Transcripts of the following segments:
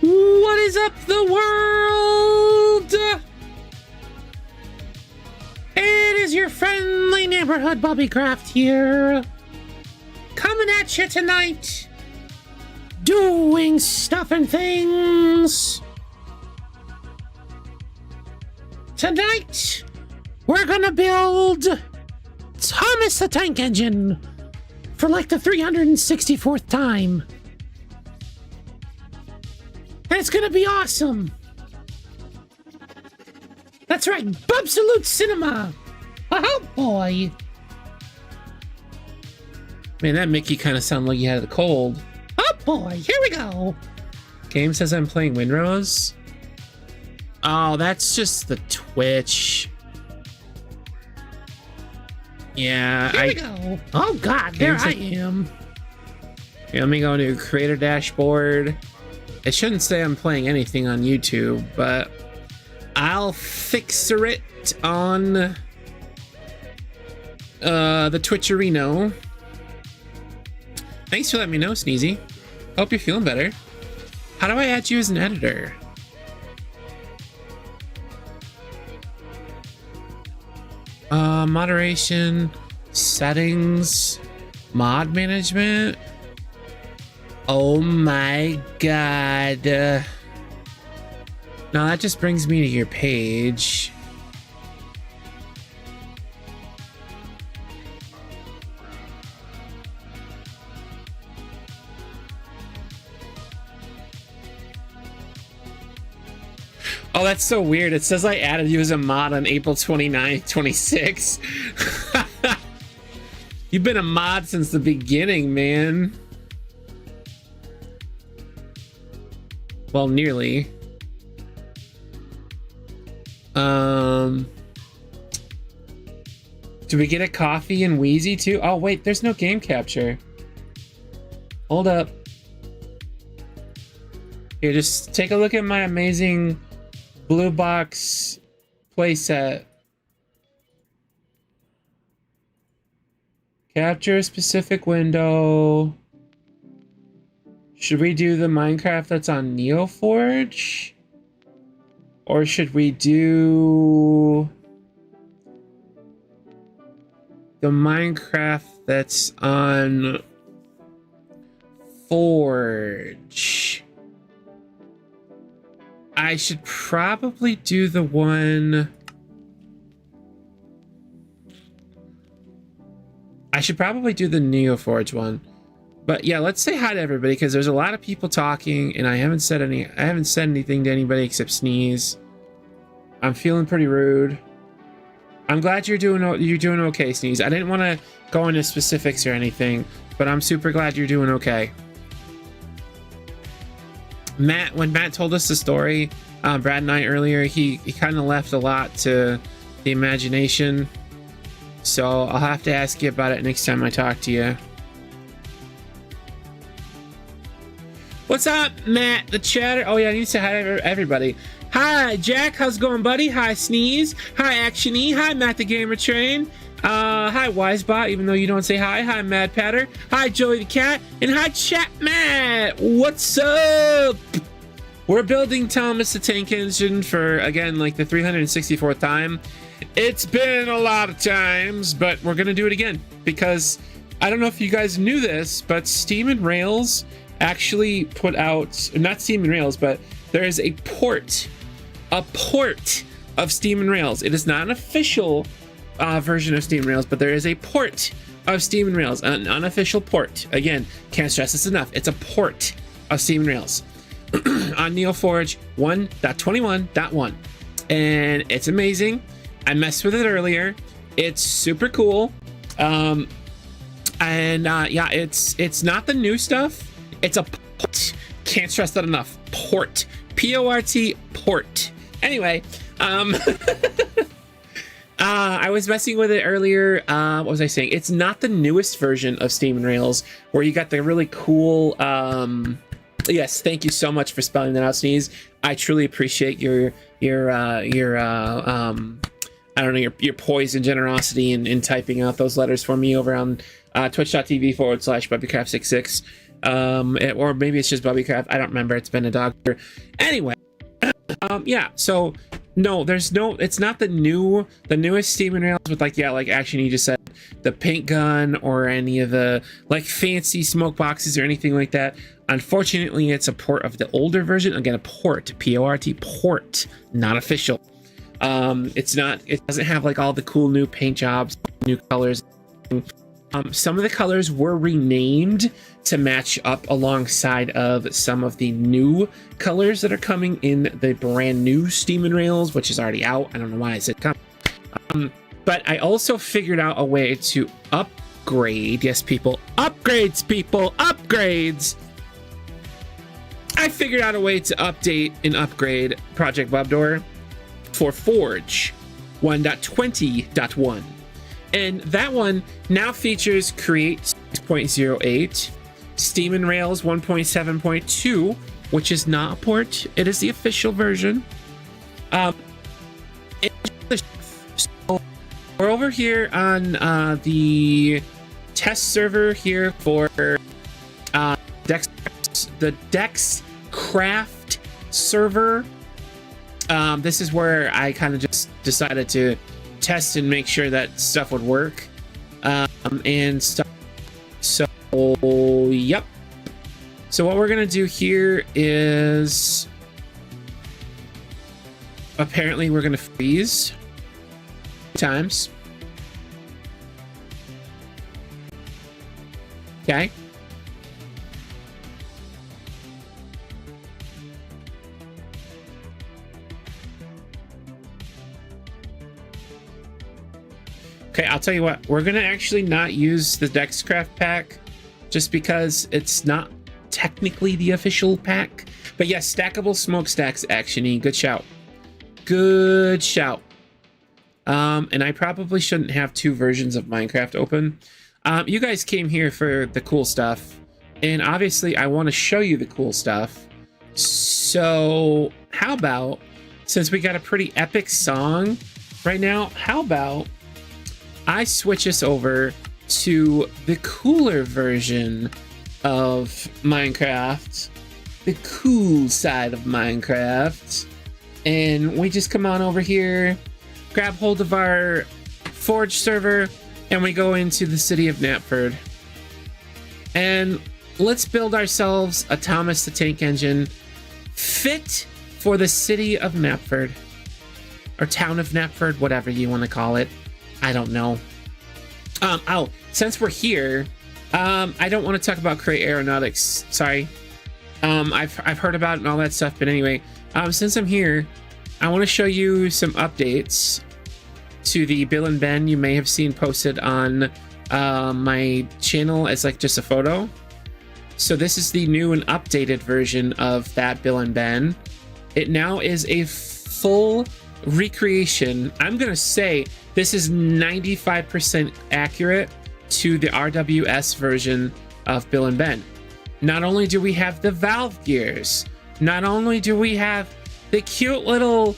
What is up, the world? It is your friendly neighborhood Bobbycraft here, coming at you tonight, doing stuff and things. Tonight, we're gonna build Thomas the Tank Engine for like the 364th time. And it's gonna be awesome. That's right, Bubsalute Cinema. Oh boy. Man, that Mickey kind of sounded like he had a cold. Oh boy, here we go. Game says I'm playing Windrose. Oh, that's just the Twitch. Yeah, Here we go. Oh god, there I am. Okay, let me go to creator dashboard. It shouldn't say I'm playing anything on YouTube, but I'll fixer it on the Twitcherino. Thanks for letting me know, Sneezy. Hope you're feeling better. How do I add you as an editor? Moderation, settings, mod management. Oh my god. Now that just brings me to your page. Oh, that's so weird. It says I added you as a mod on April 29th, 26. You've been a mod since the beginning, man. Well, nearly. Do we get a coffee and Wheezy too? Oh wait, there's no game capture. Hold up. Here, just take a look at my amazing blue box playset. Capture a specific window. Should we do the Minecraft that's on NeoForge? Or should we do the Minecraft that's on Forge? I should probably do the one... I should probably do the NeoForge one. But yeah, let's say hi to everybody because there's a lot of people talking and I haven't said anything to anybody except Sneeze. I'm feeling pretty rude. I'm glad you're doing okay, Sneeze. I didn't want to go into specifics or anything, but I'm super glad you're doing okay. Matt, when Matt told us the story, Brad and I earlier, he kind of left a lot to the imagination. So I'll have to ask you about it next time I talk to you. What's up, Matt, the chatter? Oh yeah, I need to say hi to everybody. Hi, Jack. How's it going, buddy? Hi, Sneeze. Hi, Actiony. Hi, Matt, the Gamer Train. Hi, Wisebot, even though you don't say hi. Hi, Mad Patter. Hi, Joey the Cat. And hi, Chat Matt. What's up? We're building Thomas the Tank Engine for, again, like the 364th time. It's been a lot of times, but we're going to do it again because I don't know if you guys knew this, but Steam and Rails actually put out, not Steam and Rails, but there is a port of Steam and Rails. It is not an official version of Steam and Rails, but there is a port of Steam and Rails, an unofficial port. Again, can't stress this enough. It's a port of Steam and Rails on NeoForge 1.21.1, and it's amazing. I messed with it earlier. It's super cool. Yeah, it's not the new stuff. It's a port. Can't stress that enough. Port. P-O-R-T, port. Anyway, I was messing with it earlier. What was I saying? It's not the newest version of Steam and Rails where you got the really cool, yes, thank you so much for spelling that out, Sneeze. I truly appreciate your I don't know, your poise and generosity in typing out those letters for me over on twitch.tv/Bubbycraft66. Or maybe it's just Bubbycraft. I don't remember. It's been a dog. Anyway, yeah, so no, it's not the newest Steam and Rails with like Action you just said, the paint gun or any of the like fancy smoke boxes or anything like that. Unfortunately, it's a port of the older version. Again, a port, P-O-R-T, port, not official. It doesn't have like all the cool new paint jobs, new colors. Some of the colors were renamed to match up alongside of some of the new colors that are coming in the brand new Steam and Rails, which is already out. I don't know why I said come. But I also figured out a way to upgrade. Yes, people, upgrades, upgrades. I figured out a way to update and upgrade Project Bubdor for Forge 1.20.1, and that one now features Create 6.08, Steam and Rails 1.7.2, which is not a port, it is the official version. So we're over here on the test server here for the Dexcraft server. This is where I kind of just decided to test and make sure that stuff would work, and stuff. So, yep. So what we're gonna do here is apparently we're gonna freeze times. Okay. Okay, I'll tell you what, we're gonna actually not use the Dexcraft pack just because it's not technically the official pack. But yes, stackable smokestacks actiony. Good shout. Good shout. And I probably shouldn't have two versions of Minecraft open. You guys came here for the cool stuff, and obviously I want to show you the cool stuff. So how about, since we got a pretty epic song right now, how about I switch us over to the cooler version of Minecraft, the cool side of Minecraft, and we just come on over here, grab hold of our Forge server, and we go into the city of Knapford. And let's build ourselves a Thomas the Tank Engine fit for the city of Knapford, or town of Knapford, whatever you want to call it. I don't know. Oh, since we're here, I don't want to talk about Create Aeronautics. Sorry. I've heard about it and all that stuff, but anyway, since I'm here, I want to show you some updates to the Bill and Ben you may have seen posted on my channel as like just a photo. So this is the new and updated version of that Bill and Ben. It now is a full recreation. I'm gonna say this is 95% accurate to the RWS version of Bill and Ben. Not only do we have the valve gears, not only do we have the cute little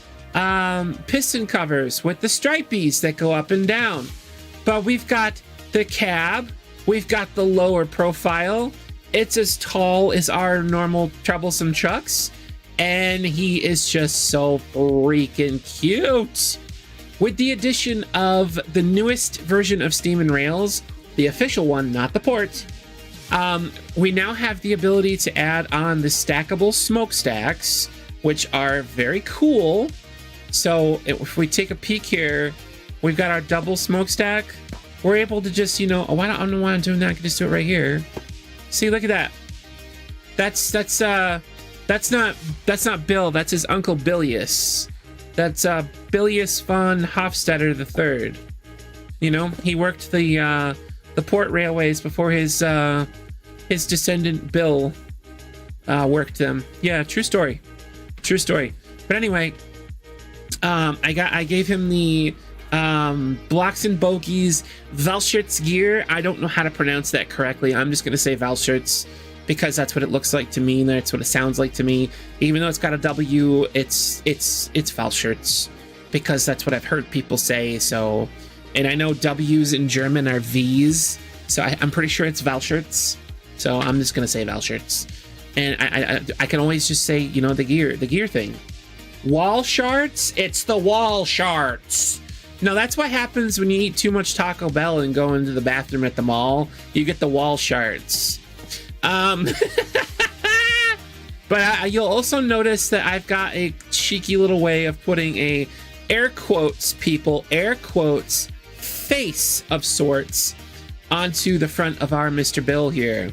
piston covers with the stripies that go up and down, but we've got the cab, we've got the lower profile. It's as tall as our normal troublesome trucks, and he is just so freaking cute. With the addition of the newest version of Steam and Rails, the official one, not the port, we now have the ability to add on the stackable smokestacks, which are very cool. So if we take a peek here, we've got our double smokestack. We're able to just, you know, oh, I don't know why I'm doing that. I can just do it right here. See, look at that. That's not Bill. That's his uncle Bilius. That's Bilius von Hofstadter III. You know, he worked the port railways before his descendant Bill worked them. Yeah, true story. True story. But anyway, I gave him the Blocks and Bogeys Valshirts gear. I don't know how to pronounce that correctly. I'm just gonna say Valshirts because that's what it looks like to me and that's what it sounds like to me. Even though it's got a W, it's Valshirts because that's what I've heard people say. So, and I know W's in German are V's, so I'm pretty sure it's Valshirts. So I'm just gonna say Valshirts, and I can always just say, you know, the gear thing. Wall sharts, it's the wall sharts. No, that's what happens when you eat too much Taco Bell and go into the bathroom at the mall. You get the wall sharts. But you'll also notice that I've got a cheeky little way of putting a air quotes, people, air quotes, face of sorts onto the front of our Mr. Bill here.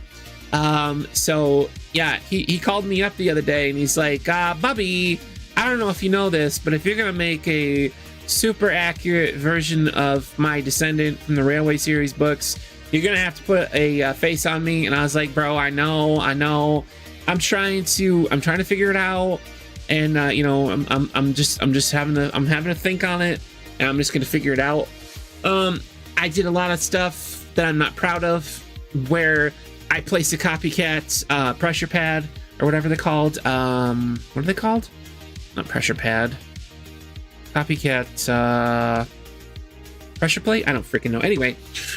So yeah, he called me up the other day and he's like, Bubby, I don't know if you know this, but if you're gonna make a super accurate version of my descendant from the Railway series books, you're gonna have to put a face on me. And I was like, bro, I know. I'm trying to figure it out, and you know, I'm just having to think on it, and I'm just gonna figure it out. I did a lot of stuff that I'm not proud of, where I placed a copycat pressure pad or whatever they're called. What are they called? Not pressure pad. Copycat pressure plate? I don't freaking know. Anyway,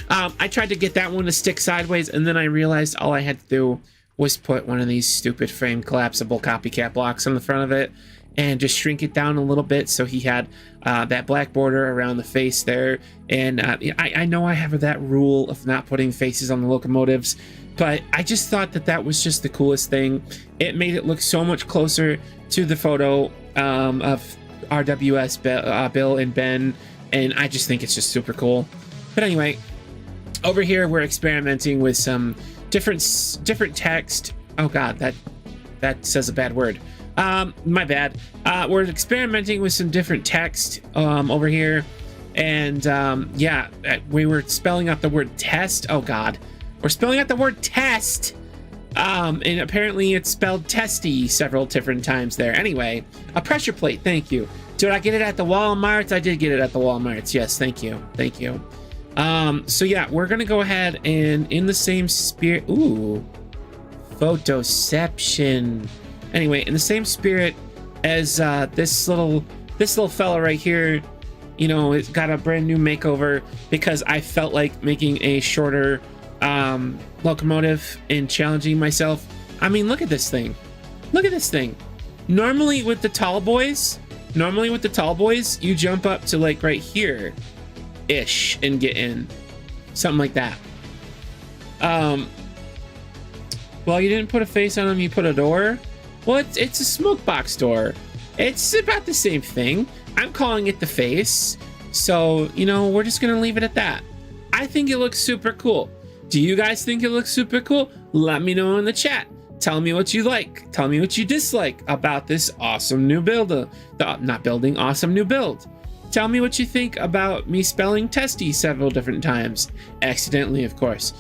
I tried to get that one to stick sideways, and then I realized all I had to do was put one of these stupid frame collapsible copycat blocks on the front of it and just shrink it down a little bit so he had that black border around the face there. And I know I have that rule of not putting faces on the locomotives, but I just thought that was just the coolest thing. It made it look so much closer to the photo of RWS Bill and Ben, and I just think it's just super cool. But anyway, over here we're experimenting with some different text. Oh god, that says a bad word. My bad. We're experimenting with some different text over here, and yeah, we were spelling out the word test. Oh god, we're spelling out the word test, and apparently it's spelled testy several different times there. Anyway, a pressure plate. Thank you. Did I get it at the Walmarts? I did get it at the Walmarts. Yes, thank you. So yeah, we're gonna go ahead and in the same spirit. Ooh, photoception. Anyway, in the same spirit as this little fella right here, you know, it's got a brand new makeover because I felt like making a shorter locomotive and challenging myself. I mean, look at this thing. Look at this thing. Normally with the tall boys, you jump up to like right here ish and get in. Something like that. Well, you didn't put a face on them, you put a door. Well, it's a smoke box door. It's about the same thing. I'm calling it the face. So, you know, we're just gonna leave it at that. I think it looks super cool. Do you guys think it looks super cool? Let me know in the chat. Tell me what you like. Tell me what you dislike about this awesome new build. Awesome new build. Tell me what you think about me spelling testy several different times. Accidentally, of course.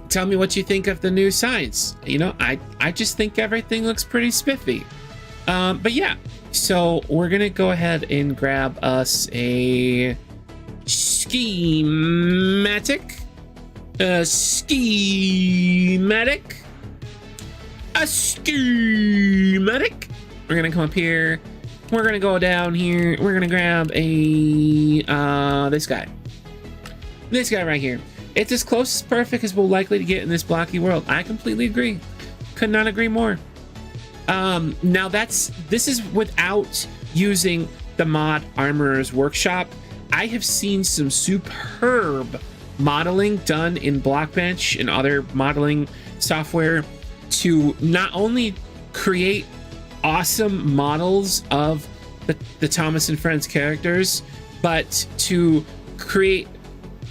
Tell me what you think of the new signs. You know, I just think everything looks pretty spiffy. But yeah, so we're gonna go ahead and grab us a schematic. A schematic. We're gonna come up here. We're gonna go down here. We're gonna grab a this guy. This guy right here. It's as close as perfect as we'll likely to get in this blocky world. I completely agree. Could not agree more. Now this is without using the mod Armorer's Workshop. I have seen some superb modeling done in Blockbench and other modeling software to not only create awesome models of the Thomas and Friends characters, but to create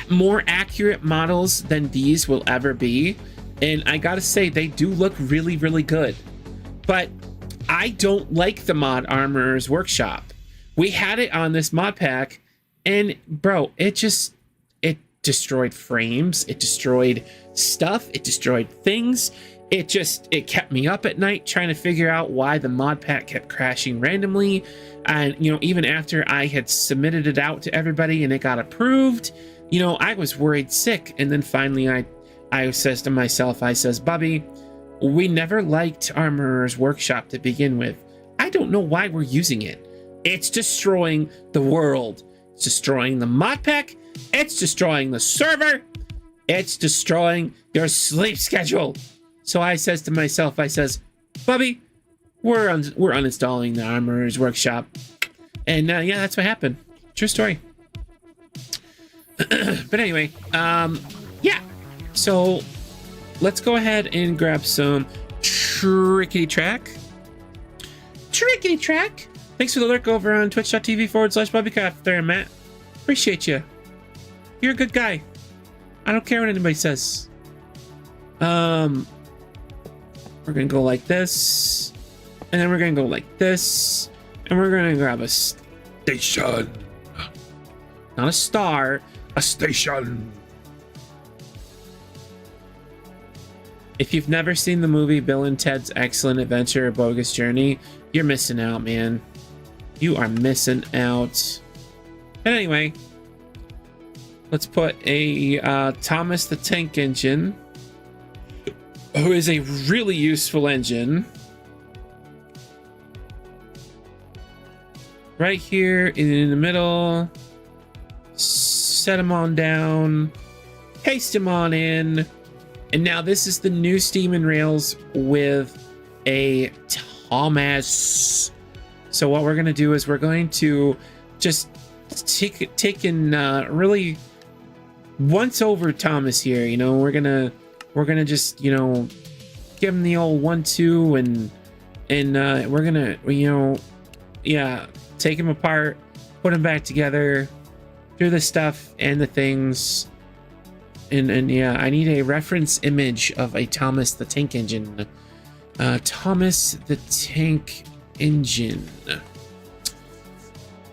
more accurate models than these will ever be. And I gotta say, they do look really, really good. But I don't like the mod Armorer's Workshop. We had it on this mod pack, and bro, it destroyed frames, it destroyed stuff, it destroyed things. It kept me up at night trying to figure out why the mod pack kept crashing randomly. And, you know, even after I had submitted it out to everybody and it got approved, you know, I was worried sick. And then finally I says to myself, I says, Bubby, we never liked Armorer's Workshop to begin with. I don't know why we're using it. It's destroying the world. It's destroying the mod pack. It's destroying the server. It's destroying your sleep schedule. So I says to myself, I says, Bubby, we're uninstalling the Armorer's Workshop. And yeah, that's what happened. True story. But anyway, yeah. So let's go ahead and grab some Trickety Track. Trickety Track. Thanks for the lurk over on twitch.tv/Bubbycraft there, Matt. Appreciate you. You're a good guy. I don't care what anybody says. We're gonna go like this, and then we're gonna go like this, and we're gonna grab a station. Not a star, a station. If you've never seen the movie Bill and Ted's Excellent Adventure, A Bogus Journey, you're missing out, man. You are missing out. But anyway, let's put a Thomas the Tank Engine, who is a really useful engine, right here in the middle. Set him on down, paste him on in, and now this is the new Steam and Rails with a Thomas. So what we're gonna do is we're going to just take and really once over Thomas here. You know, we're gonna just, you know, give him the old 1-2 and we're gonna, you know, yeah, take him apart, put him back together, do the stuff and the things, and yeah, I need a reference image of a Thomas the Tank Engine. Thomas the Tank Engine.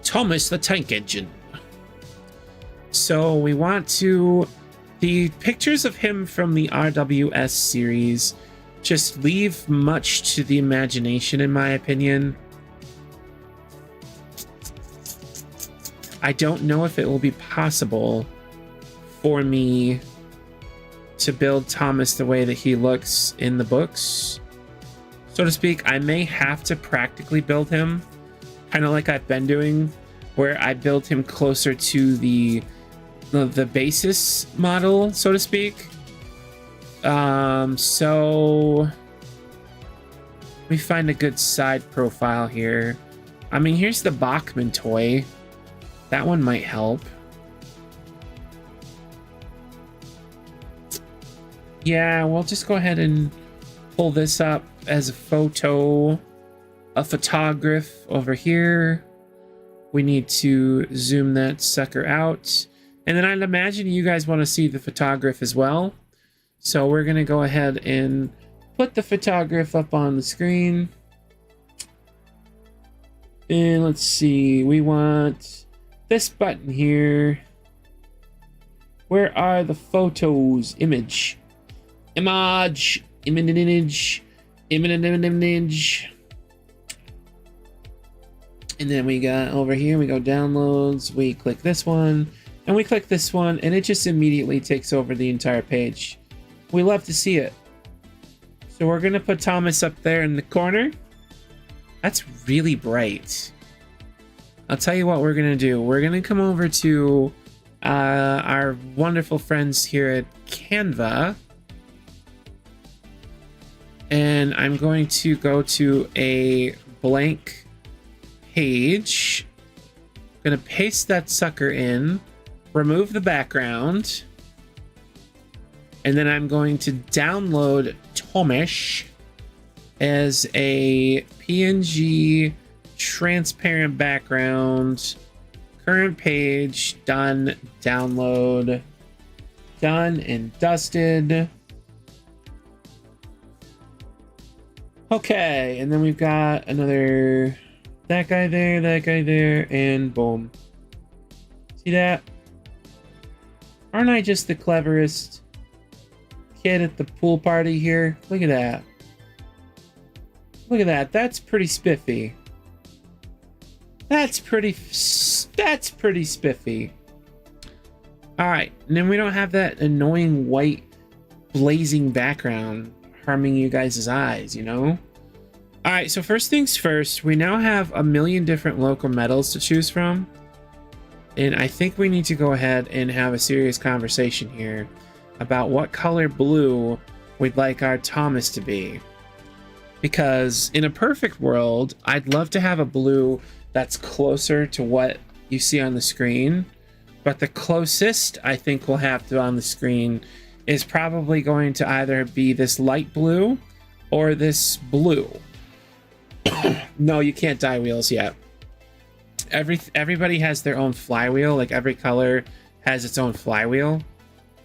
Thomas the Tank Engine. So we want to, the pictures of him from the RWS series just leave much to the imagination, in my opinion. I don't know if it will be possible for me to build Thomas the way that he looks in the books, so to speak. I may have to practically build him, kind of like I've been doing, where I build him closer to the basis model, so to speak. So let me find a good side profile here. I mean, here's the Bachman toy. That one might help. Yeah, we'll just go ahead and pull this up as a photo, a photograph over here. We need to zoom that sucker out. And then I'd imagine you guys want to see the photograph as well. So we're going to go ahead and put the photograph up on the screen. And let's see, we want this button here. Where are the photos? Image. Image. Image. Image. And then we got over here, we go downloads, we click this one, and we click this one, and it just immediately takes over the entire page. We love to see it. So we're gonna put Thomas up there in the corner. That's really bright. I'll tell you what we're gonna do. We're gonna come over to our wonderful friends here at Canva. And I'm going to go to a blank page. I'm going to paste that sucker in, remove the background, and then I'm going to download Tomish as a PNG transparent background. Current page, done, download, done and dusted. Okay, and then we've got another, that guy there, and boom. See that? Aren't I just the cleverest kid at the pool party here? Look at that. Look at that. That's pretty spiffy. That's pretty spiffy. All right, and then we don't have that annoying white blazing background harming you guys' eyes, you know? All right, so first things first, we now have a million different local metals to choose from. And I think we need to go ahead and have a serious conversation here about what color blue we'd like our Thomas to be. Because in a perfect world, I'd love to have a blue that's closer to what you see on the screen. But the closest I think we'll have to on the screen is probably going to either be this light blue or this blue. No, you can't dye wheels yet. Everybody has their own flywheel, like every color has its own flywheel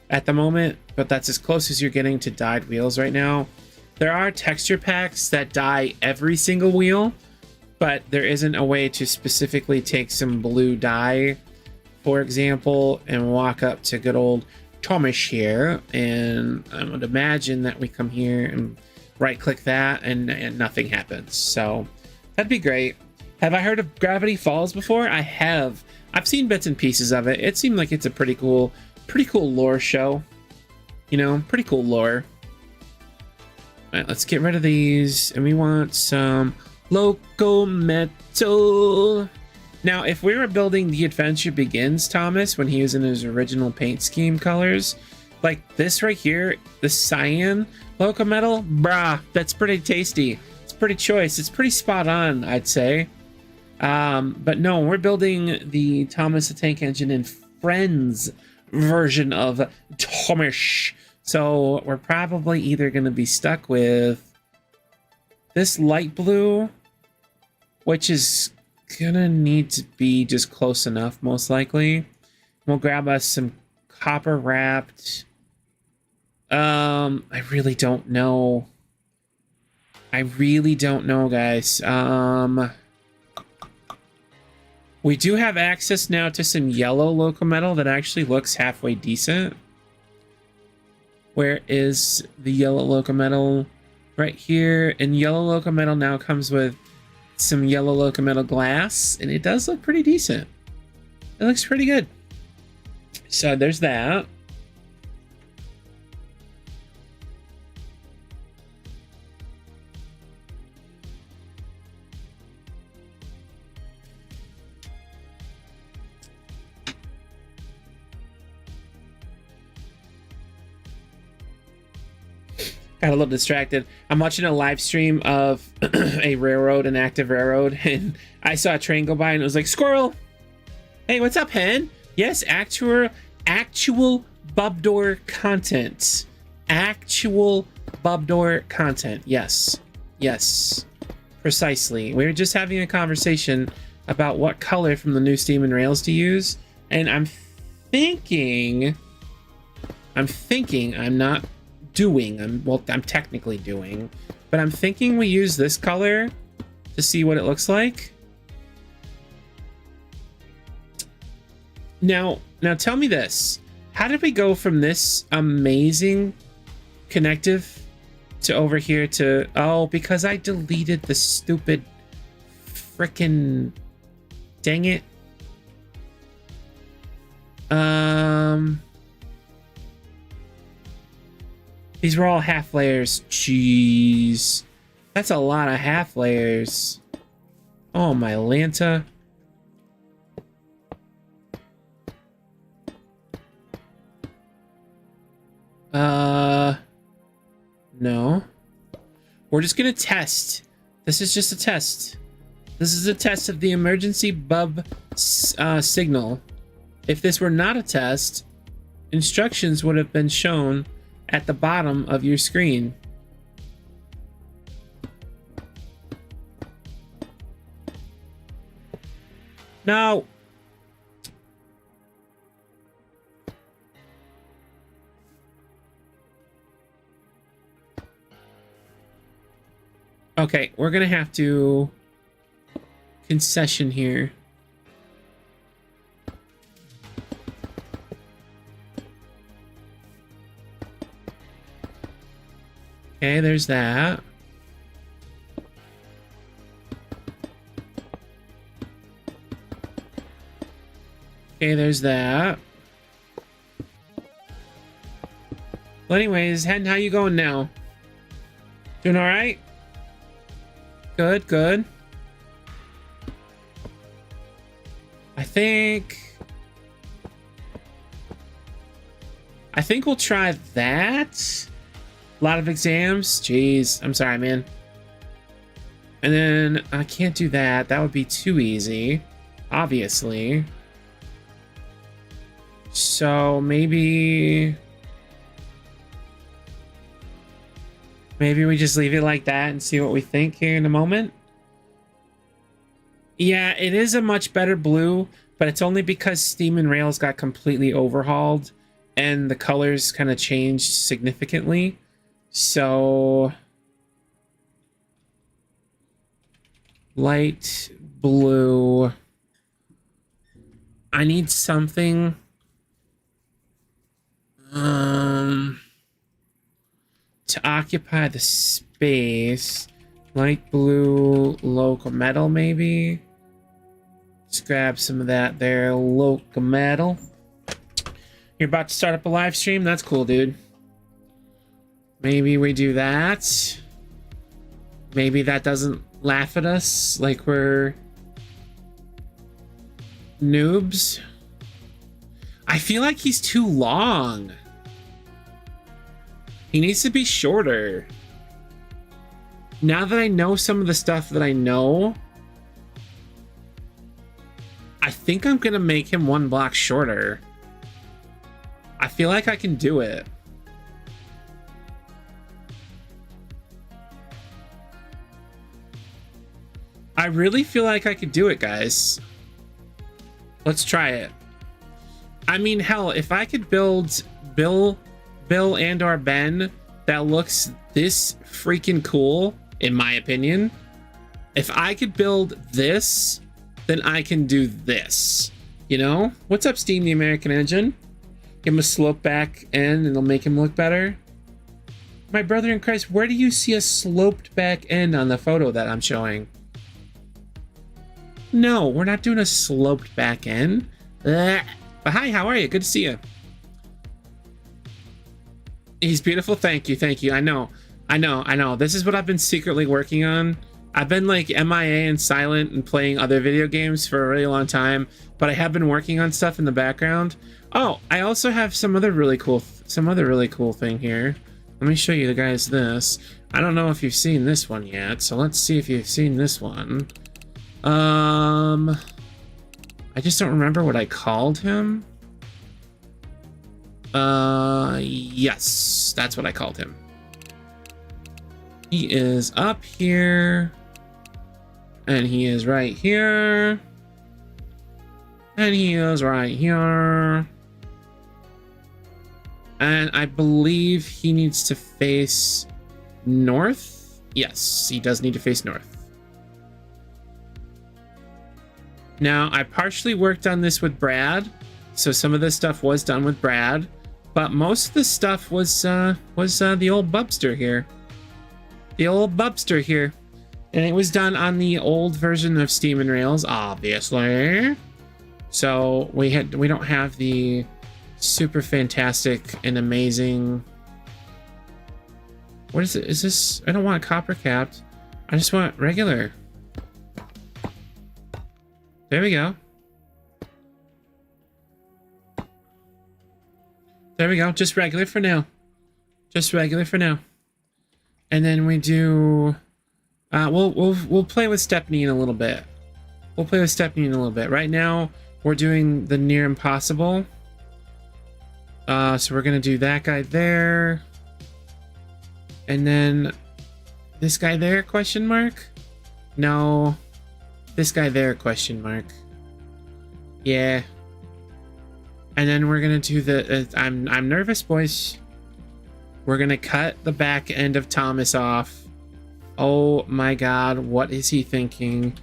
at the moment, but that's as close as you're getting to dyed wheels right now. There are texture packs that dye every single wheel, but there isn't a way to specifically take some blue dye, for example, and walk up to good old Tomish here, and I would imagine that we come here and right click that and nothing happens. So that'd be great. Have I heard of Gravity Falls before? I have. I've seen bits and pieces of it. It seemed like it's a pretty cool lore show. You know, pretty cool lore. All right, let's get rid of these, and we want some loco metal. Now, if we were building The Adventure Begins Thomas when he was in his original paint scheme colors, like this right here, the cyan loco metal, brah, that's pretty tasty. It's pretty choice. It's pretty spot on, I'd say. But no, we're building the Thomas the Tank Engine in Friends version of Tomish. So we're probably either going to be stuck with this light blue, which is gonna need to be just close enough, most likely. We'll grab us some copper wrapped. I really don't know. Guys. We do have access now to some yellow loco metal that actually looks halfway decent. Where is the yellow loco metal? Right here. And yellow loco metal now comes with some yellow loco metal glass, and it does look pretty decent. It looks pretty good. So there's that. Got a little distracted. I'm watching a live stream of a railroad, an active railroad, and I saw a train go by and it was like, squirrel! Hey, what's up, hen? Yes, actual Bubdor content. Actual Bubdor content. Yes. Yes. Precisely. We were just having a conversation about what color from the new Steam and Rails to use, and I'm thinking, I'm not doing, I'm technically doing, but I'm thinking we use this color to see what it looks like. Now tell me this. How did we go from this amazing connective to over here to, oh, because I deleted the stupid frickin' dang it. These were all half layers. Jeez. That's a lot of half layers. Oh, my Lanta. No. We're just gonna test. This is just a test. This is a test of the emergency bub signal. If this were not a test, instructions would have been shown at the bottom of your screen. No. Okay, we're gonna have to concession here. Okay, there's that. Okay, there's that. Well, anyways, Hen, how you going now? Doing all right? Good, good. I think we'll try that. A lot of exams. Jeez, I'm sorry, man. And then I can't do that. That would be too easy, obviously. So maybe we just leave it like that and see what we think here in a moment. Yeah, it is a much better blue, but it's only because Steam and Rails got completely overhauled and the colors kind of changed significantly. So light blue. I need something to occupy the space. Light blue locomotive, maybe. Let's grab some of that there, locomotive. You're about to start up a live stream? That's cool, dude. Maybe we do that. Maybe that doesn't laugh at us like we're noobs. I feel like he's too long. He needs to be shorter. Now that I know some of the stuff that I know, I think I'm gonna make him one block shorter. I feel like I can do it. I really feel like I could do it, guys. Let's try it. I mean, hell, if I could build Bill and or Ben that looks this freaking cool, in my opinion, if I could build this, then I can do this. You know? What's up, Steam the American Engine? Give him a slope back end and it'll make him look better. My brother in Christ, where do you see a sloped back end on the photo that I'm showing? No, we're not doing a sloped back end. But hi, how are you? Good to see you. He's beautiful. Thank you. Thank you. I know. This is what I've been secretly working on. I've been like MIA and silent and playing other video games for a really long time, but I have been working on stuff in the background. Oh, I also have some other really cool thing here. Let me show you guys this. I don't know if you've seen this one yet, so let's see if you've seen this one. I just don't remember what I called him. Yes, that's what I called him. He is up here. And he is right here. And he is right here. And I believe he needs to face north. Yes, he does need to face north. Now, I partially worked on this with Brad, so some of this stuff was done with Brad, but most of the stuff was the old Bubdor here. The old Bubdor here. And it was done on the old version of Steam and Rails, obviously. So we don't have the super fantastic and amazing. What is it? Is this? I don't want copper capped. I just want regular. There we go. There we go. Just regular for now. Just regular for now. And then we do... we'll play with Stepney in a little bit. We'll play with Stepney in a little bit. Right now, we're doing the near impossible. So we're going to do that guy there. And then this guy there, question mark? No. This guy there, question mark. Yeah. And then we're going to do the... I'm nervous, boys. We're going to cut the back end of Thomas off. Oh my god, what is he thinking?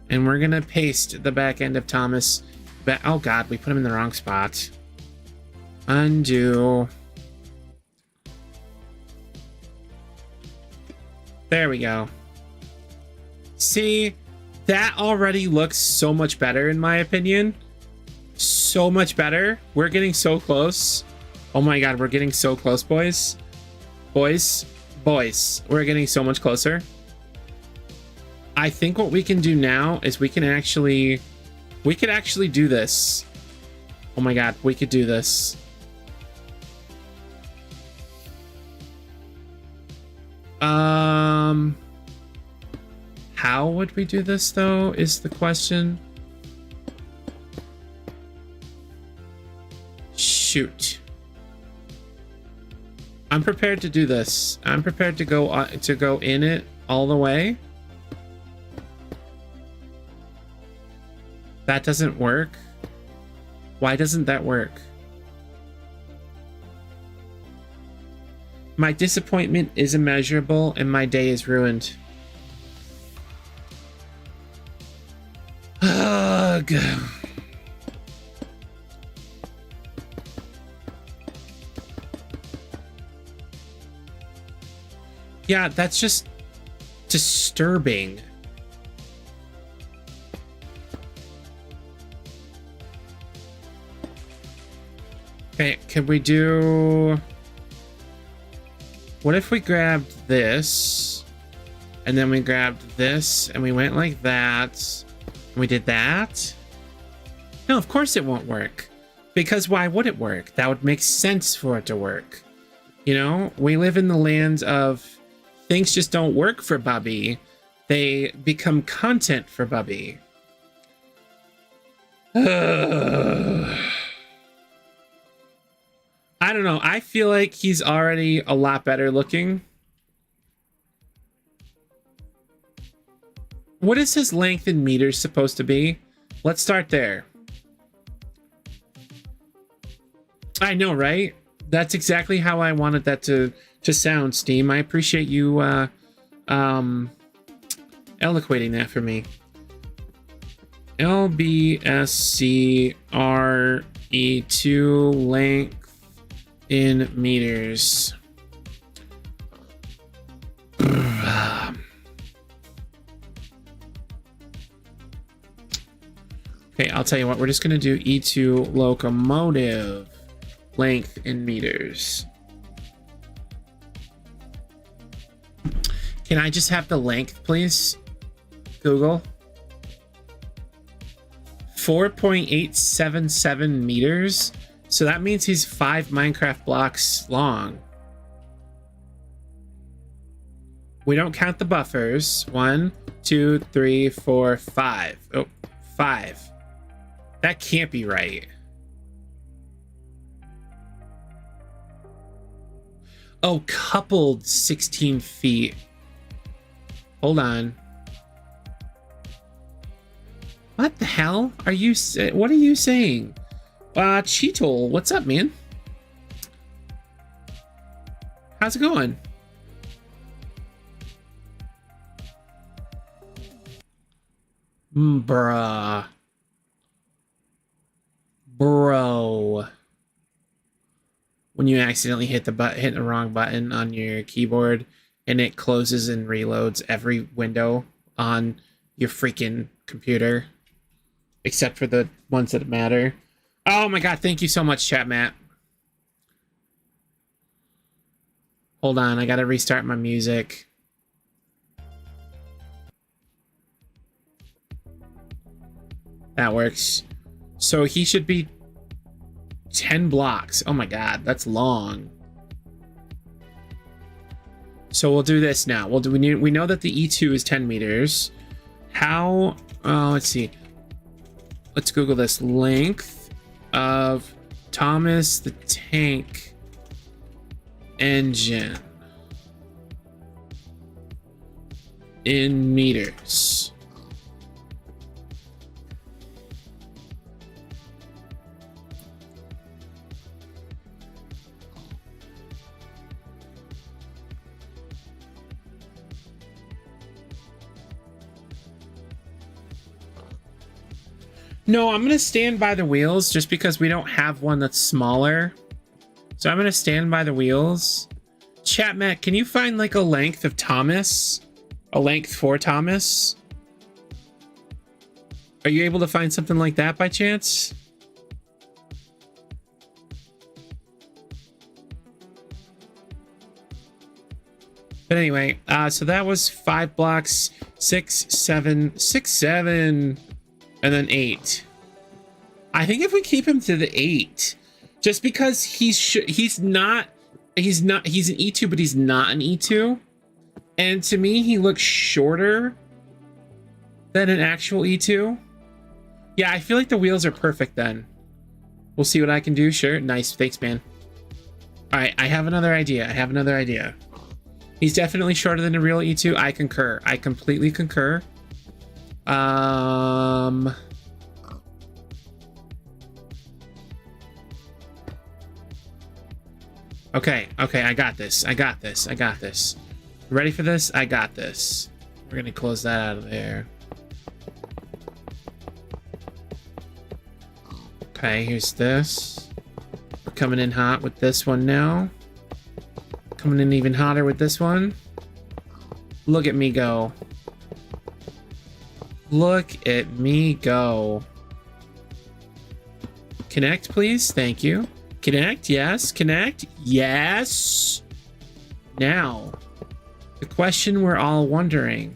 And we're going to paste the back end of Thomas. Oh god, we put him in the wrong spot. Undo. There we go. See, that already looks so much better in my opinion. So much better. We're getting so close. Oh my god, we're getting so close, boys. Boys, we're getting so much closer. I think what we can do now is we could actually do this. Oh my god, we could do this. How would we do this though, is the question. Shoot. I'm prepared to do this. I'm prepared to go in it all the way. That doesn't work. Why doesn't that work? My disappointment is immeasurable and my day is ruined. Ugh. Yeah, that's just disturbing. Okay, can we do... What if we grabbed this, and then we grabbed this, and we went like that, and we did that? No, of course it won't work. Because why would it work? That would make sense for it to work. You know, we live in the land of things just don't work for Bubby. They become content for Bubby. I don't know. I feel like he's already a lot better looking. What is his length in meters supposed to be? Let's start there. I know, right? That's exactly how I wanted that to sound, Steam. I appreciate you eloquating that for me. LBSCRE2 length in meters. Okay, I'll tell you what, we're just gonna do E2 locomotive length in meters. Can I just have the length, please? Google. 4.877 meters. So that means he's 5 Minecraft blocks long. We don't count the buffers. 1, 2, 3, 4, 5. Oh, 5. That can't be right. Oh, coupled 16 feet. Hold on. What the hell are you? What are you saying? Cheetle, what's up, man? How's it going? Bruh. Bro. When you accidentally hit the wrong button on your keyboard and it closes and reloads every window on your freaking computer, except for the ones that matter. Oh my god, thank you so much, chat, Matt. Hold on, I gotta restart my music. That works. So he should be 10 blocks. Oh my god, that's long. so we'll do this now. We know that the E2 is 10 meters. How, let's see. Let's Google this. Length of Thomas the Tank engine in meters. No, I'm going to stand by the wheels just because we don't have one that's smaller. So I'm going to stand by the wheels. Chat, Matt, can you find like a length of Thomas? A length for Thomas? Are you able to find something like that by chance? But anyway, so that was 5 blocks, 6, 7, 6, 7. And then 8. I think if we keep him to the 8, just because he's an E2, but he's not an E2. And to me, he looks shorter than an actual E2. Yeah, I feel like the wheels are perfect then. We'll see what I can do. Sure. Nice. Thanks, man. All right. I have another idea. He's definitely shorter than a real E2. I concur. I completely concur. Okay, I got this. Ready for this? I got this. We're gonna close that out of there. Okay, here's this. We're coming in hot with this one now. Coming in even hotter with this one. Look at me go. Look at me go. Connect, please. Thank you. Connect, yes. Connect, yes. Now, the question we're all wondering.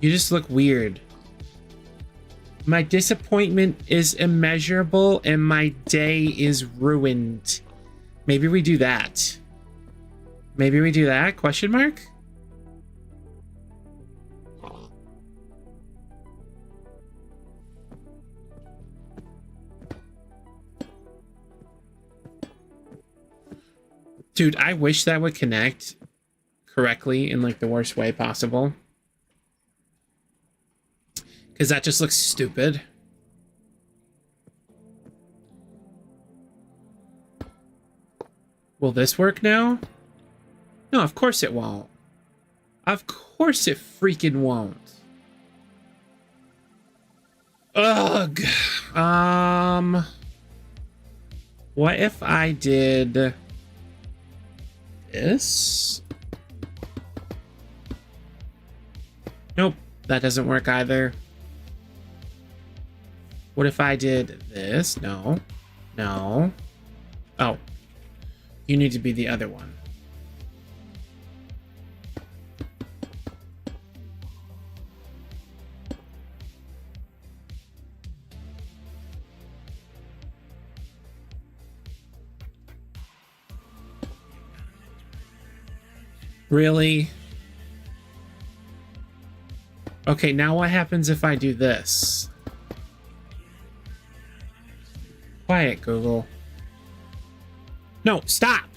You just look weird. My disappointment is immeasurable and my day is ruined. Maybe we do that. Question mark? Dude, I wish that would connect correctly in like the worst way possible. Because that just looks stupid. Will this work now? No, of course it won't. Of course it freaking won't. Ugh. What if I did this? Nope, that doesn't work either. What if I did this? No. Oh, you need to be the other one. Really? Okay, now what happens if I do this? Quiet, Google. No, stop!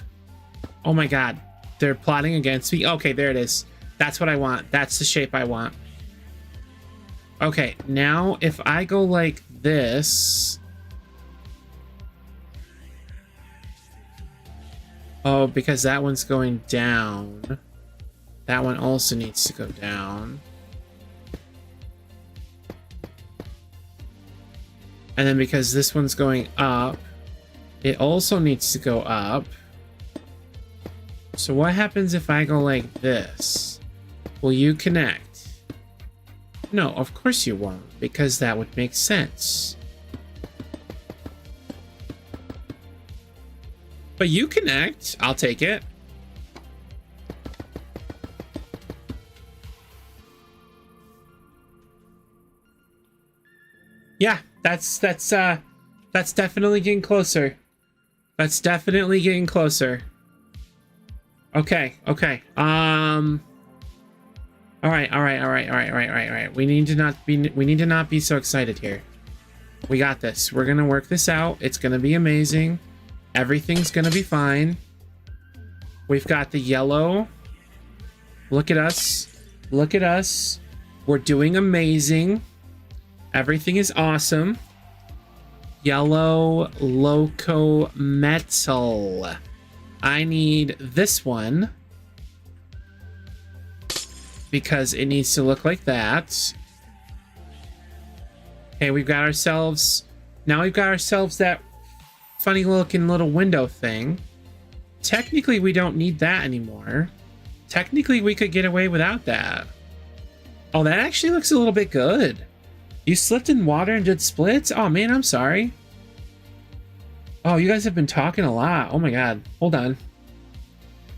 Oh my god. They're plotting against me. Okay, there it is. That's what I want. That's the shape I want. Okay, now if I go like this... Oh, because that one's going down. That one also needs to go down. And then because this one's going up, it also needs to go up. So what happens if I go like this? Will you connect? No, of course you won't, because that would make sense. But you connect. I'll take it. Yeah, that's definitely getting closer. That's definitely getting closer. Okay. Okay. All right. We need to not be so excited here. We got this. We're gonna work this out. It's gonna be amazing. Everything's gonna be fine. We've got the yellow. Look at us. Look at us. We're doing amazing. Everything is awesome. Yellow loco metal. I need this one because it needs to look like that. Okay, we've got ourselves that funny looking little window thing. Technically, we don't need that anymore. Technically, we could get away without that. Oh, that actually looks a little bit good. You slipped in water and did splits? Oh man, I'm sorry. Oh, you guys have been talking a lot. Oh my god. Hold on.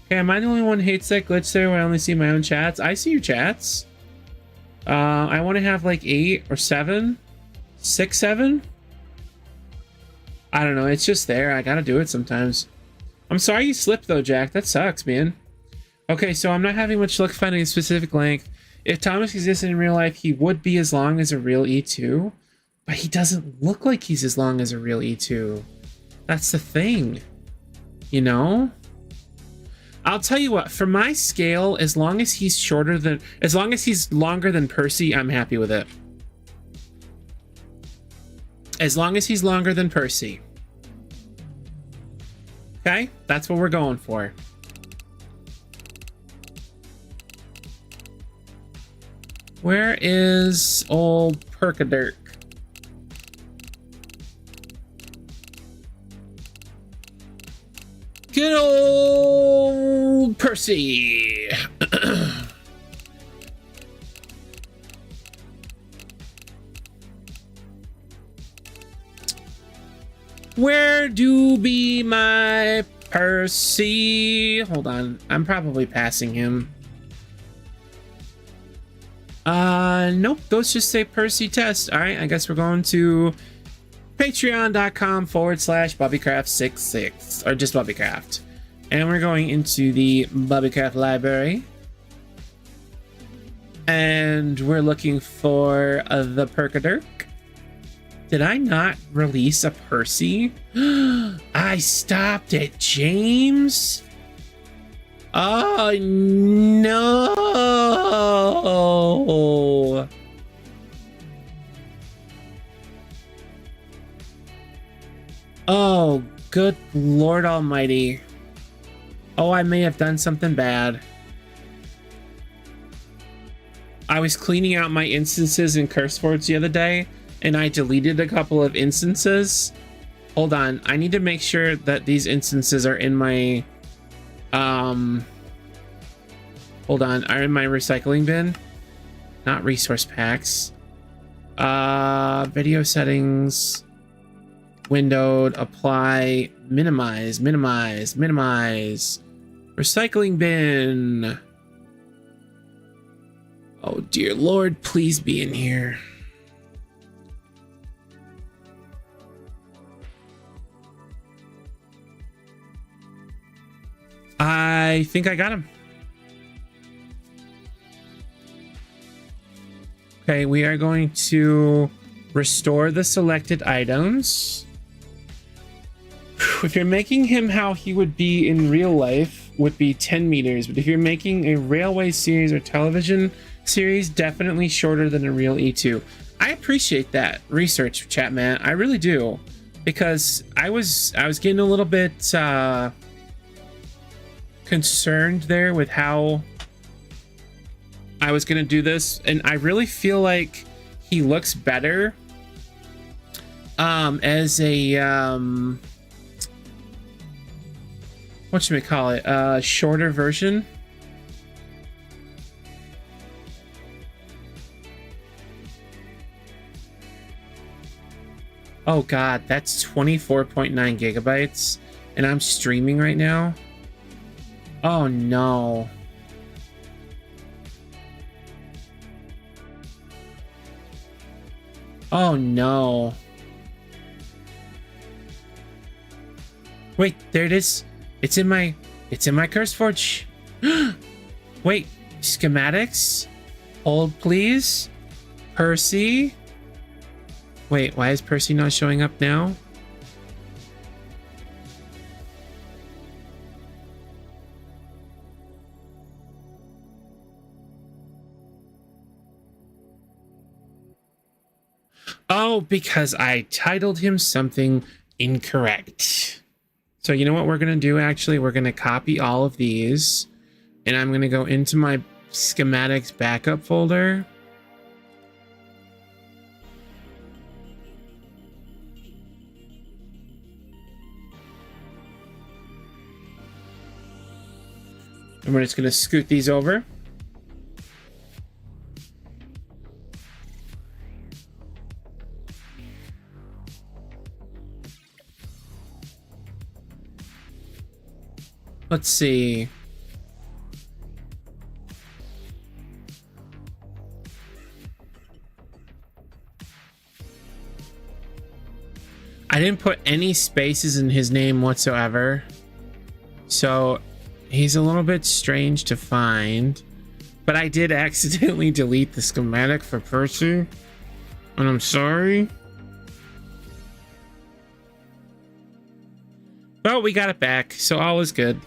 Okay, am I the only one who hates that glitch there where I only see my own chats? I see your chats. I want to have like 8 or 7. 6, 7? I don't know. It's just there. I gotta do it sometimes. I'm sorry you slipped though, Jack. That sucks, man. Okay, so I'm not having much luck finding a specific length. If Thomas existed in real life, he would be as long as a real E2. But he doesn't look like he's as long as a real E2. That's the thing. You know? I'll tell you what, for my scale, as long as he's longer than Percy, I'm happy with it. As long as he's longer than Percy. Okay? That's what we're going for. Where is old Perkadirk? Good old Percy. Where do be my Percy? Hold on. I'm probably passing him. Nope. Those just say Percy test. All right. I guess we're going to patreon.com/Bubbycraft66 or just Bubbycraft. And we're going into the Bubbycraft library. And we're looking for the Perkadirk. Did I not release a Percy? I stopped at James? Oh no! Oh, good Lord Almighty. Oh, I may have done something bad. I was cleaning out my instances in CurseForge the other day, and I deleted a couple of instances. Hold on, I need to make sure that these instances are in my hold on, are in my recycling bin. Not resource packs. Video settings, windowed, apply, minimize, recycling bin. Oh dear Lord, please be in here. I think I got him. Okay, we are going to restore the selected items. If you're making him how he would be in real life, would be 10 meters. But if you're making a railway series or television series, definitely shorter than a real E2. I appreciate that research, chat man. I really do. Because I was getting a little bit concerned there with how I was gonna do this, and I really feel like he looks better as a what should we call it, shorter version. Oh god, that's 24.9 gigabytes and I'm streaming right now. Oh no. Oh no. Wait, there it is. It's in my CurseForge. Wait, schematics? Hold, please. Percy? Wait, why is Percy not showing up now? Oh, because I titled him something incorrect. So you know what we're going to do, actually? We're going to copy all of these, and I'm going to go into my schematics backup folder. And we're just going to scoot these over. Let's see. I didn't put any spaces in his name whatsoever. So he's a little bit strange to find. But I did accidentally delete the schematic for Percy. And I'm sorry. But we got it back, so all is good.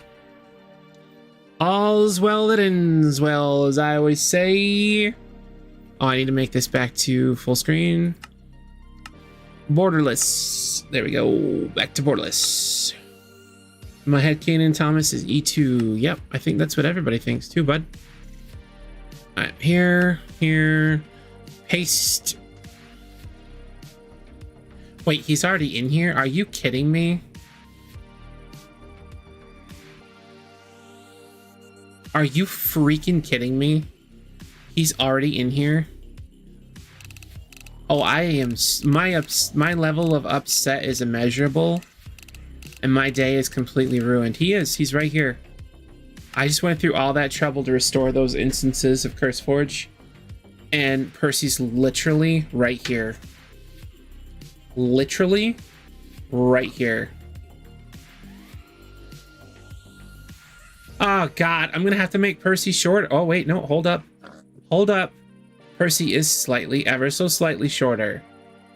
All's well that ends well, as I always say. Oh, I need to make this back to full screen. Borderless. There we go. Back to borderless. My headcanon Thomas is E2. Yep, I think that's what everybody thinks too, bud. All right, here. Paste. Wait, he's already in here? Are you kidding me? Are you freaking kidding me? He's already in here. Oh, I am my level of upset is immeasurable, and my day is completely ruined. He's right here. I just went through all that trouble to restore those instances of CurseForge, and Percy's literally right here. Literally right here. Oh god, I'm gonna have to make Percy short. Oh wait, no, hold up. Hold up. Percy is slightly, ever so slightly shorter.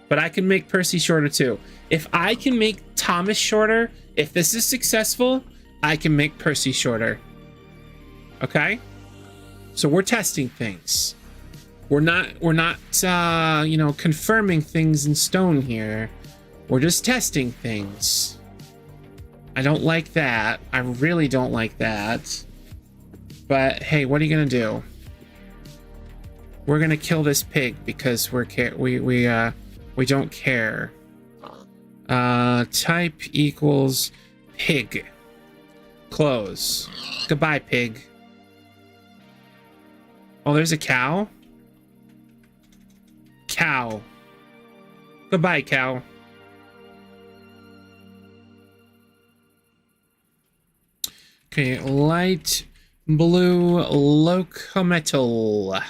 But I can make Percy shorter too. If I can make Thomas shorter, if this is successful, I can make Percy shorter. Okay? So we're testing things. We're not you know, confirming things in stone here. We're just testing things. I don't like that. I really don't like that. But hey, what are you gonna do? We're gonna kill this pig because we don't care. Type equals pig. Close. Goodbye, pig. Oh, there's a cow. Cow. Goodbye, cow. Okay, light blue locomotive.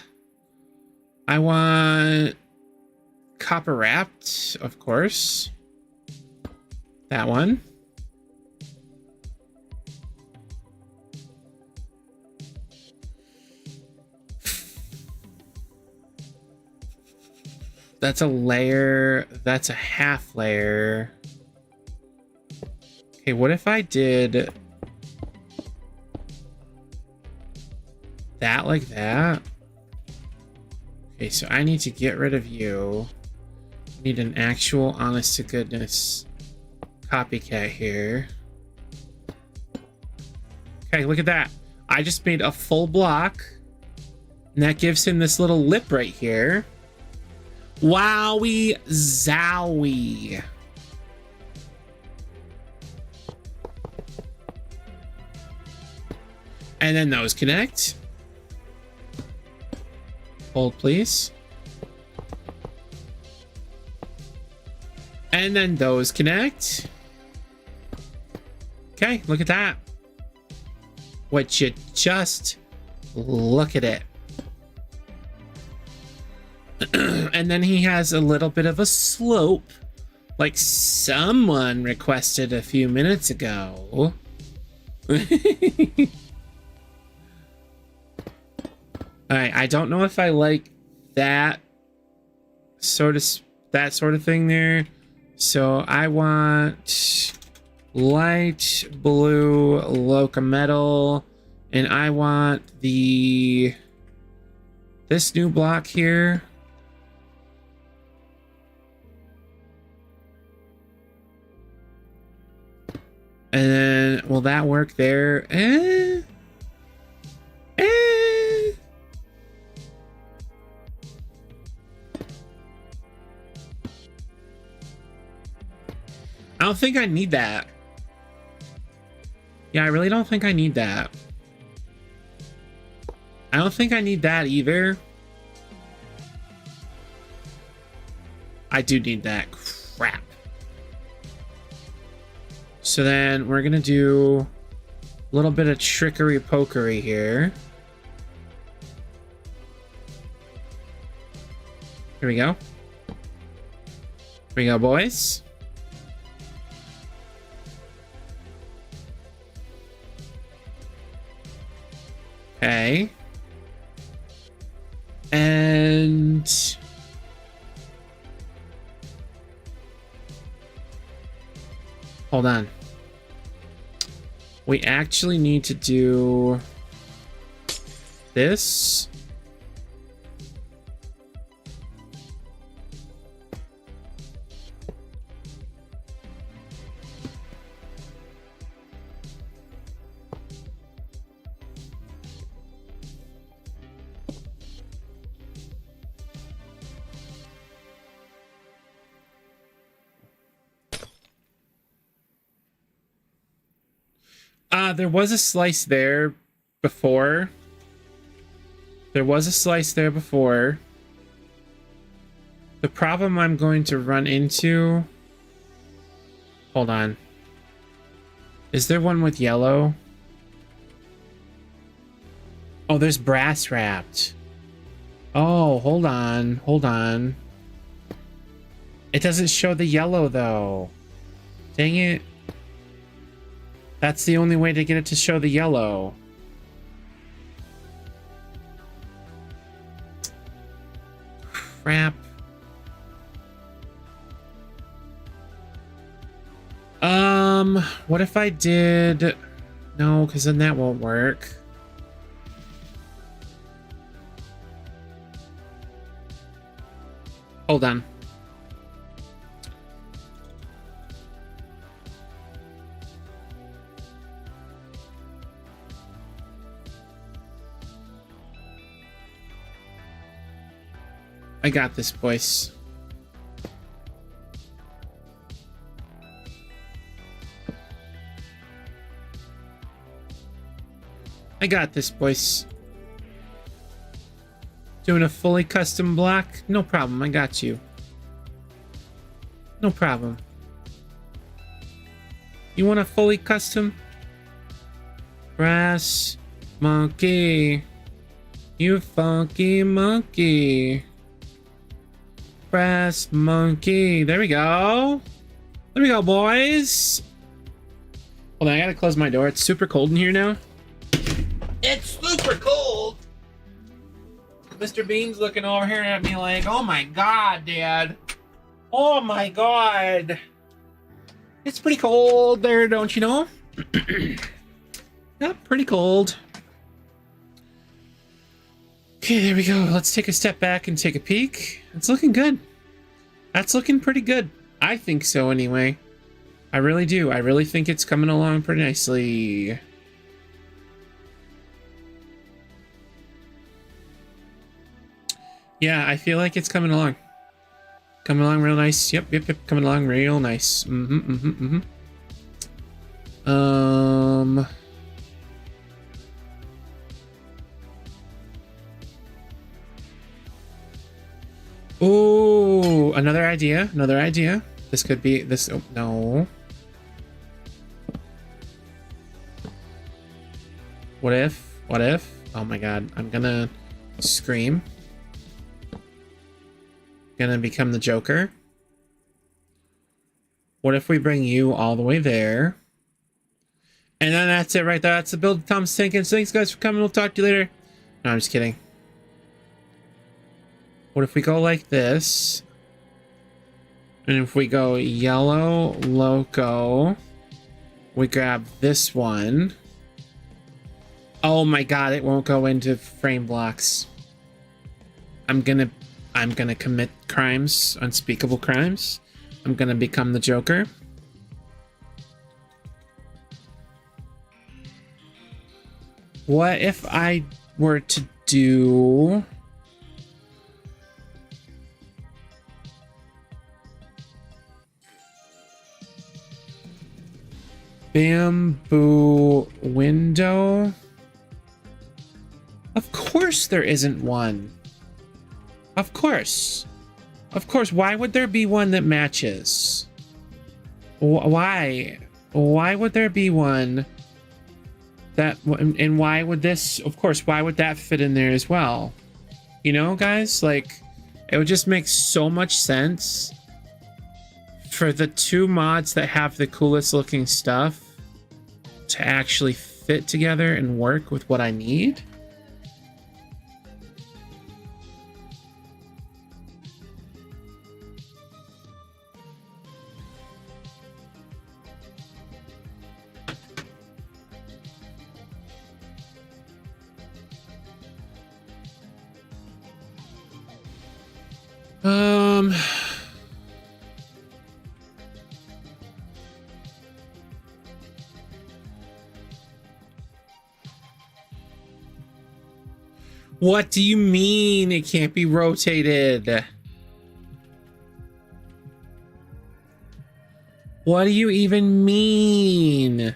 I want copper wrapped, of course. That one. That's a layer. That's a half layer. Okay, what if I did that like that? Okay, so I need to get rid of you. I need an actual honest to goodness copycat here. Okay, look at that. I just made a full block, and that gives him this little lip right here. Wowie zowie. And then those connect. Hold, please. And then those connect. Okay, look at that. Would you just look at it? And then he has a little bit of a slope, like someone requested a few minutes ago. All right, I don't know if I like that sort of thing there. So I want light blue locometal, and I want this new block here. And then will that work there? I don't think I need that. Yeah, I really don't think I need that. I don't think I need that either. I do need that. Crap. So then we're gonna do a little bit of trickery pokery here. Here we go. Here we go, boys. Okay. And hold on. We actually need to do this. There was a slice there before. There was a slice there before. The problem I'm going to run into... Hold on. Is there one with yellow? Oh, there's brass wrapped. Oh, hold on. Hold on. It doesn't show the yellow, though. Dang it. That's the only way to get it to show the yellow. Crap. What if I did... No, because then that won't work. Hold on. I got this, boys. I got this, boys. Doing a fully custom block? No problem, I got you. No problem. You want a fully custom? Brass monkey. You funky monkey. Brass monkey. There we go. There we go, boys. Hold on, I gotta close my door. It's super cold in here now. It's super cold. Mr. Bean's looking over here at me like, oh my god, Dad. Oh my god. It's pretty cold there, don't you know? Yep, pretty cold. Okay, there we go. Let's take a step back and take a peek. It's looking good. That's looking pretty good. I think so anyway. I really do. I really think it's coming along pretty nicely. Yeah, I feel like it's coming along. Coming along real nice. Yep, coming along real nice. Ooh, another idea. This could be this. Oh, no. What if? Oh my god, I'm gonna scream. Gonna become the Joker. What if we bring you all the way there? And then that's it right there. That's the build Tom's thinking. So thanks guys for coming. We'll talk to you later. No, I'm just kidding. What if we go like this? And if we go yellow, loco, we grab this one. Oh my god, it won't go into frame blocks. I'm gonna commit crimes, unspeakable crimes. I'm gonna become the Joker. What if I were to do... bamboo window? Of course there isn't one. Of course. Of course. Why would there be one that matches? Why? Why would there be one that... and why would this... of course, why would that fit in there as well? You know, guys? Like, it would just make so much sense for the two mods that have the coolest looking stuff to actually fit together and work with what I need. What do you mean it can't be rotated? What do you even mean?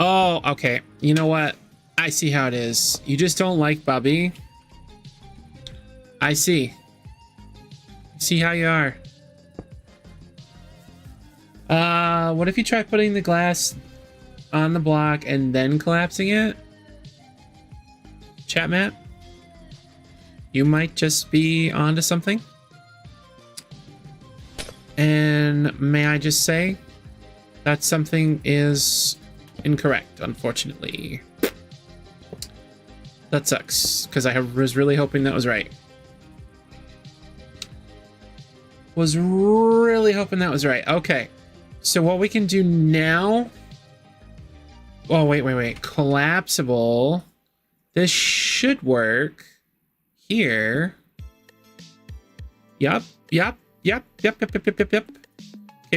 Oh, okay. You know what? I see how it is. You just don't like Bubby. I see. See how you are. What if you try putting the glass on the block and then collapsing it? Chat Matt? You might just be onto something. And may I just say that something is incorrect, unfortunately. That sucks, because I was really hoping that was right. Was really hoping that was right. Okay. So what we can do now... oh, wait. Collapsible. This should work. Here. Yep. Okay,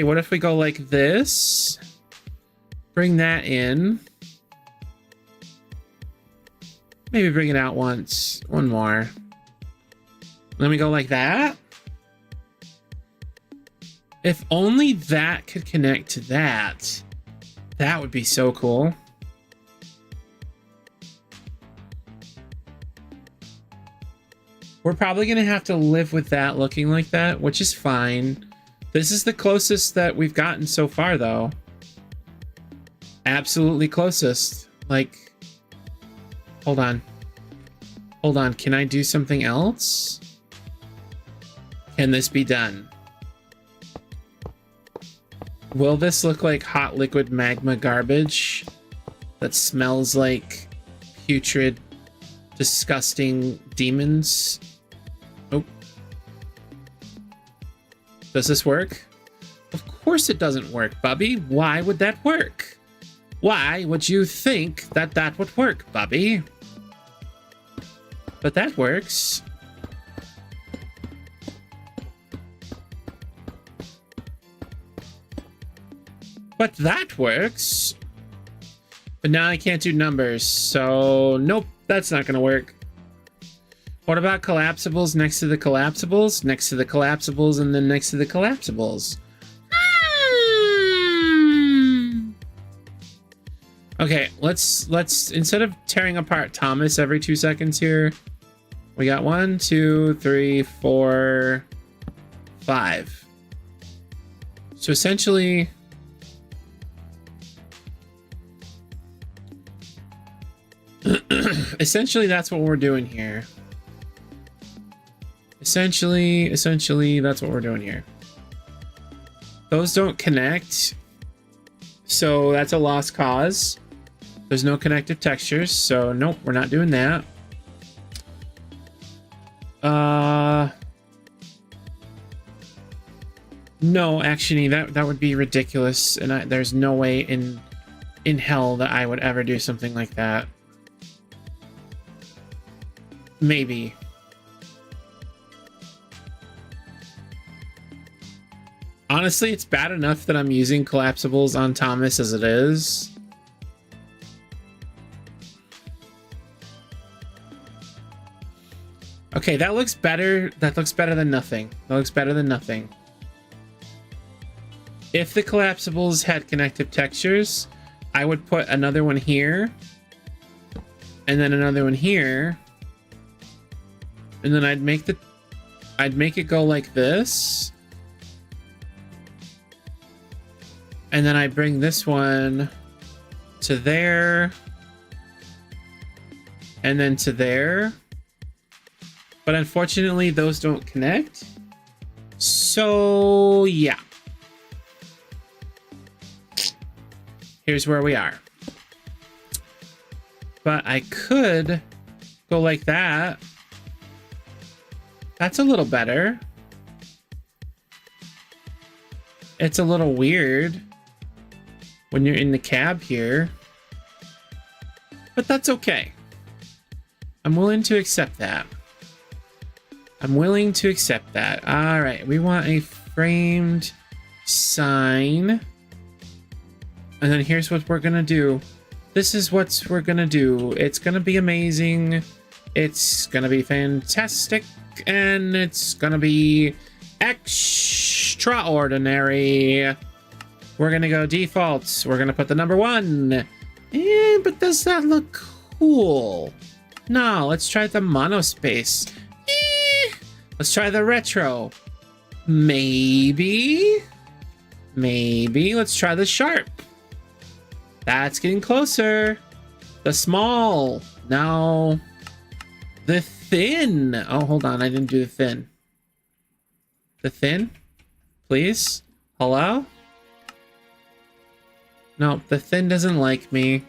what if we go like this? Bring that in. Maybe bring it out once. One more. Let me go like that. If only that could connect to that. That would be so cool. We're probably going to have to live with that looking like that, which is fine. This is the closest that we've gotten so far, though. Absolutely closest. Like, hold on. Hold on. Can I do something else? Can this be done? Will this look like hot liquid magma garbage that smells like putrid, disgusting demons? Oh. Does this work? Of course it doesn't work, Bubby. Why would that work? Why would you think that that would work, Bubby? But that works. But that works. But now I can't do numbers, so nope, that's not gonna work. What about collapsibles next to the collapsibles, next to the collapsibles, and then next to the collapsibles? Okay, let's instead of tearing apart Thomas every 2 seconds here, we got 1, 2, 3, 4, 5. So essentially, essentially that's what we're doing here. Essentially that's what we're doing here. Those don't connect, so that's a lost cause. There's no connective textures, so nope, we're not doing that. No, actually, that would be ridiculous, and there's no way in hell that I would ever do something like that. Maybe. Honestly, it's bad enough that I'm using collapsibles on Thomas as it is. Okay, that looks better. That looks better than nothing. That looks better than nothing. If the collapsibles had connective textures, I would put another one here, and then another one here, and then I'd make it go like this, and then I bring this one to there, and then to there. But unfortunately, those don't connect. So yeah. Here's where we are. But I could go like that. That's a little better. It's a little weird when you're in the cab here. But that's okay. I'm willing to accept that. I'm willing to accept that. All right, we want a framed sign. And then here's what we're gonna do. This is what we're gonna do. It's gonna be amazing. It's gonna be fantastic. And it's gonna be extraordinary. We're gonna go defaults. We're gonna put the number 1. But does that look cool? No, let's try the monospace. Let's try the retro. Maybe. Let's try the sharp. That's getting closer. The small. Now, the thin. Oh, hold on. I didn't do the thin. The thin? Please? Hello? No, the thin doesn't like me.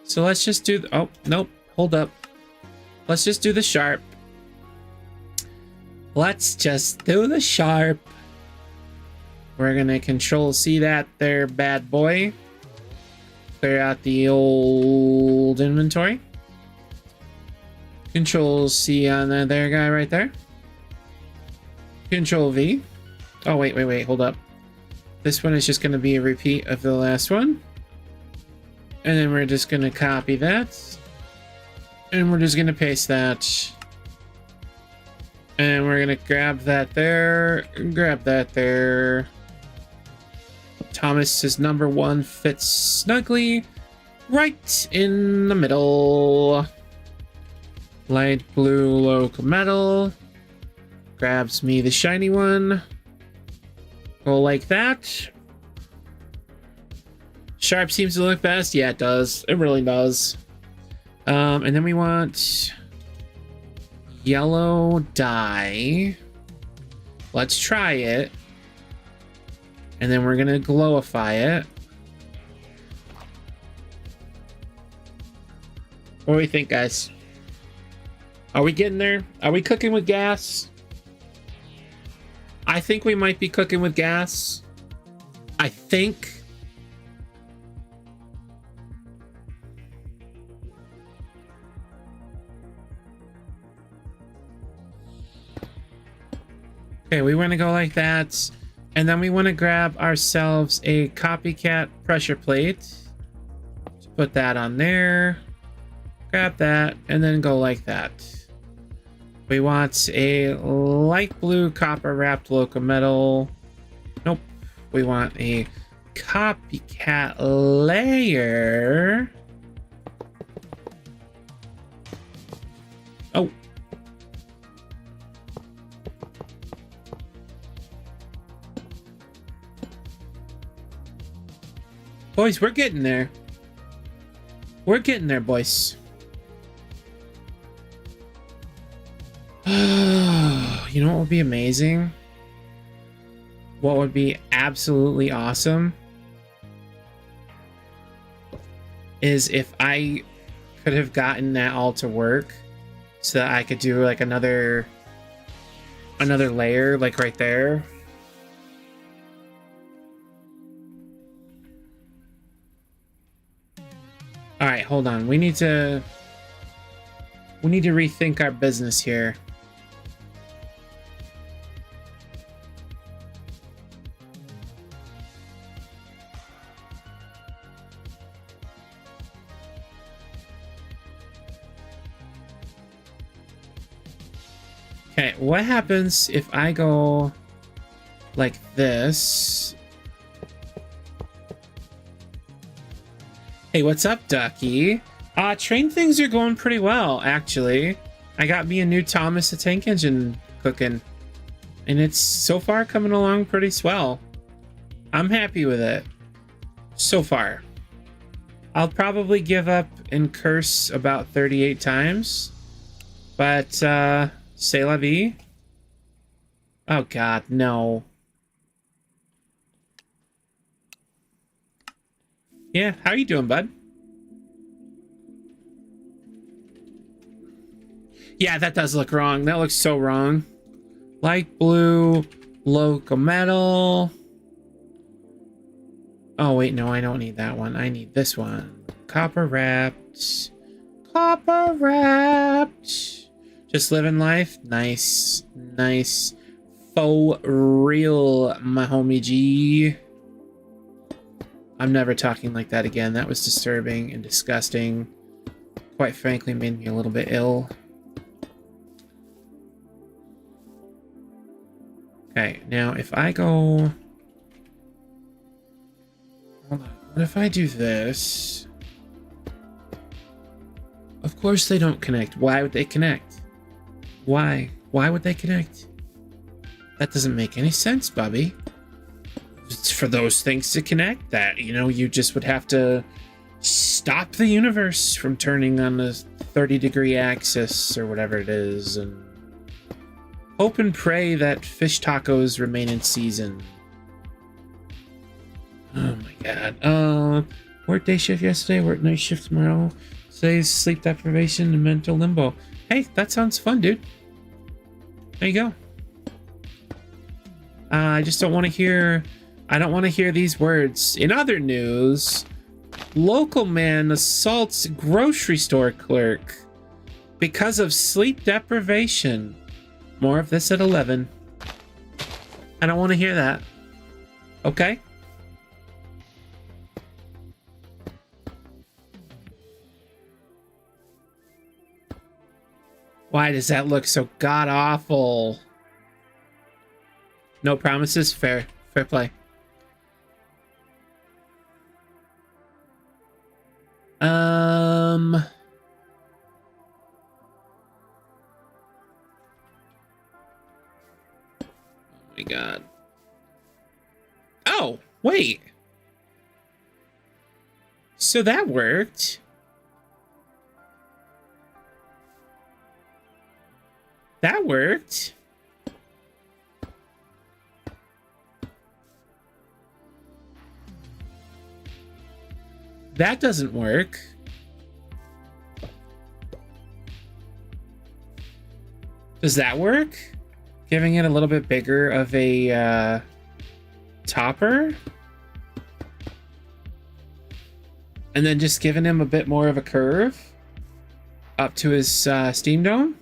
So let's just do... Oh, nope. Hold up. Let's just do the sharp. Let's just do the sharp. We're going to Control-C that there, bad boy. Clear out the old inventory. Control-C on that there guy right there. Control-V. Oh, wait, hold up. This one is just going to be a repeat of the last one. And then we're just going to copy that. And we're just going to paste that. And we're going to grab that there. Grab that there. Thomas's number 1 fits snugly right in the middle. Light blue locomotive. Grabs me the shiny one. Go like that. Sharp seems to look best. Yeah, it does. It really does. And then we want yellow dye. Let's try it. And then we're gonna glowify it. What do we think, guys? Are we getting there? Are we cooking with gas? I think we might be cooking with gas. I think. Okay, we want to go like that. And then we want to grab ourselves a copycat pressure plate. Put that on there. Grab that, and then go like that. We want a light blue copper wrapped locomotive. Nope. We want a copycat layer. Oh. Boys, we're getting there. We're getting there, boys. You know what would be amazing? What would be absolutely awesome? is if I could have gotten that all to work so that I could do like another layer like right there. All right, hold on. We need to rethink our business here. Okay, what happens if I go like this? Hey, what's up, Ducky? Train things are going pretty well, actually. I got me a new Thomas the Tank Engine cooking, and it's so far coming along pretty swell. I'm happy with it so far. I'll probably give up and curse about 38 times, but c'est la vie. Oh god, no. Yeah, how you doing, bud? Yeah, that does look wrong. That looks so wrong. Light blue, locomotive. Oh, wait, no, I don't need that one. I need this one. Copper wrapped. Copper wrapped. Just living life. Nice. Nice. Faux real, my homie G. I'm never talking like that again. That was disturbing and disgusting. Quite frankly, made me a little bit ill. Okay, now if I go... Hold on. What if I do this? Of course they don't connect. Why would they connect? Why? Why would they connect? That doesn't make any sense, Bubby. It's for those things to connect that, you know, you just would have to stop the universe from turning on the 30-degree axis or whatever it is, and hope and pray that fish tacos remain in season. Oh my god. Worked day shift yesterday, worked night shift tomorrow. Today's sleep deprivation and mental limbo. Hey, that sounds fun, dude. There you go. I just don't want to hear... I don't want to hear these words. In other news, local man assaults grocery store clerk because of sleep deprivation. More of this at 11. I don't want to hear that. Okay? Why does that look so god-awful? No promises? Fair. Fair play. Oh my god. Oh, wait. So that worked. That worked. That doesn't work. Does that work? Giving it a little bit bigger of a topper? And then just giving him a bit more of a curve up to his steam dome?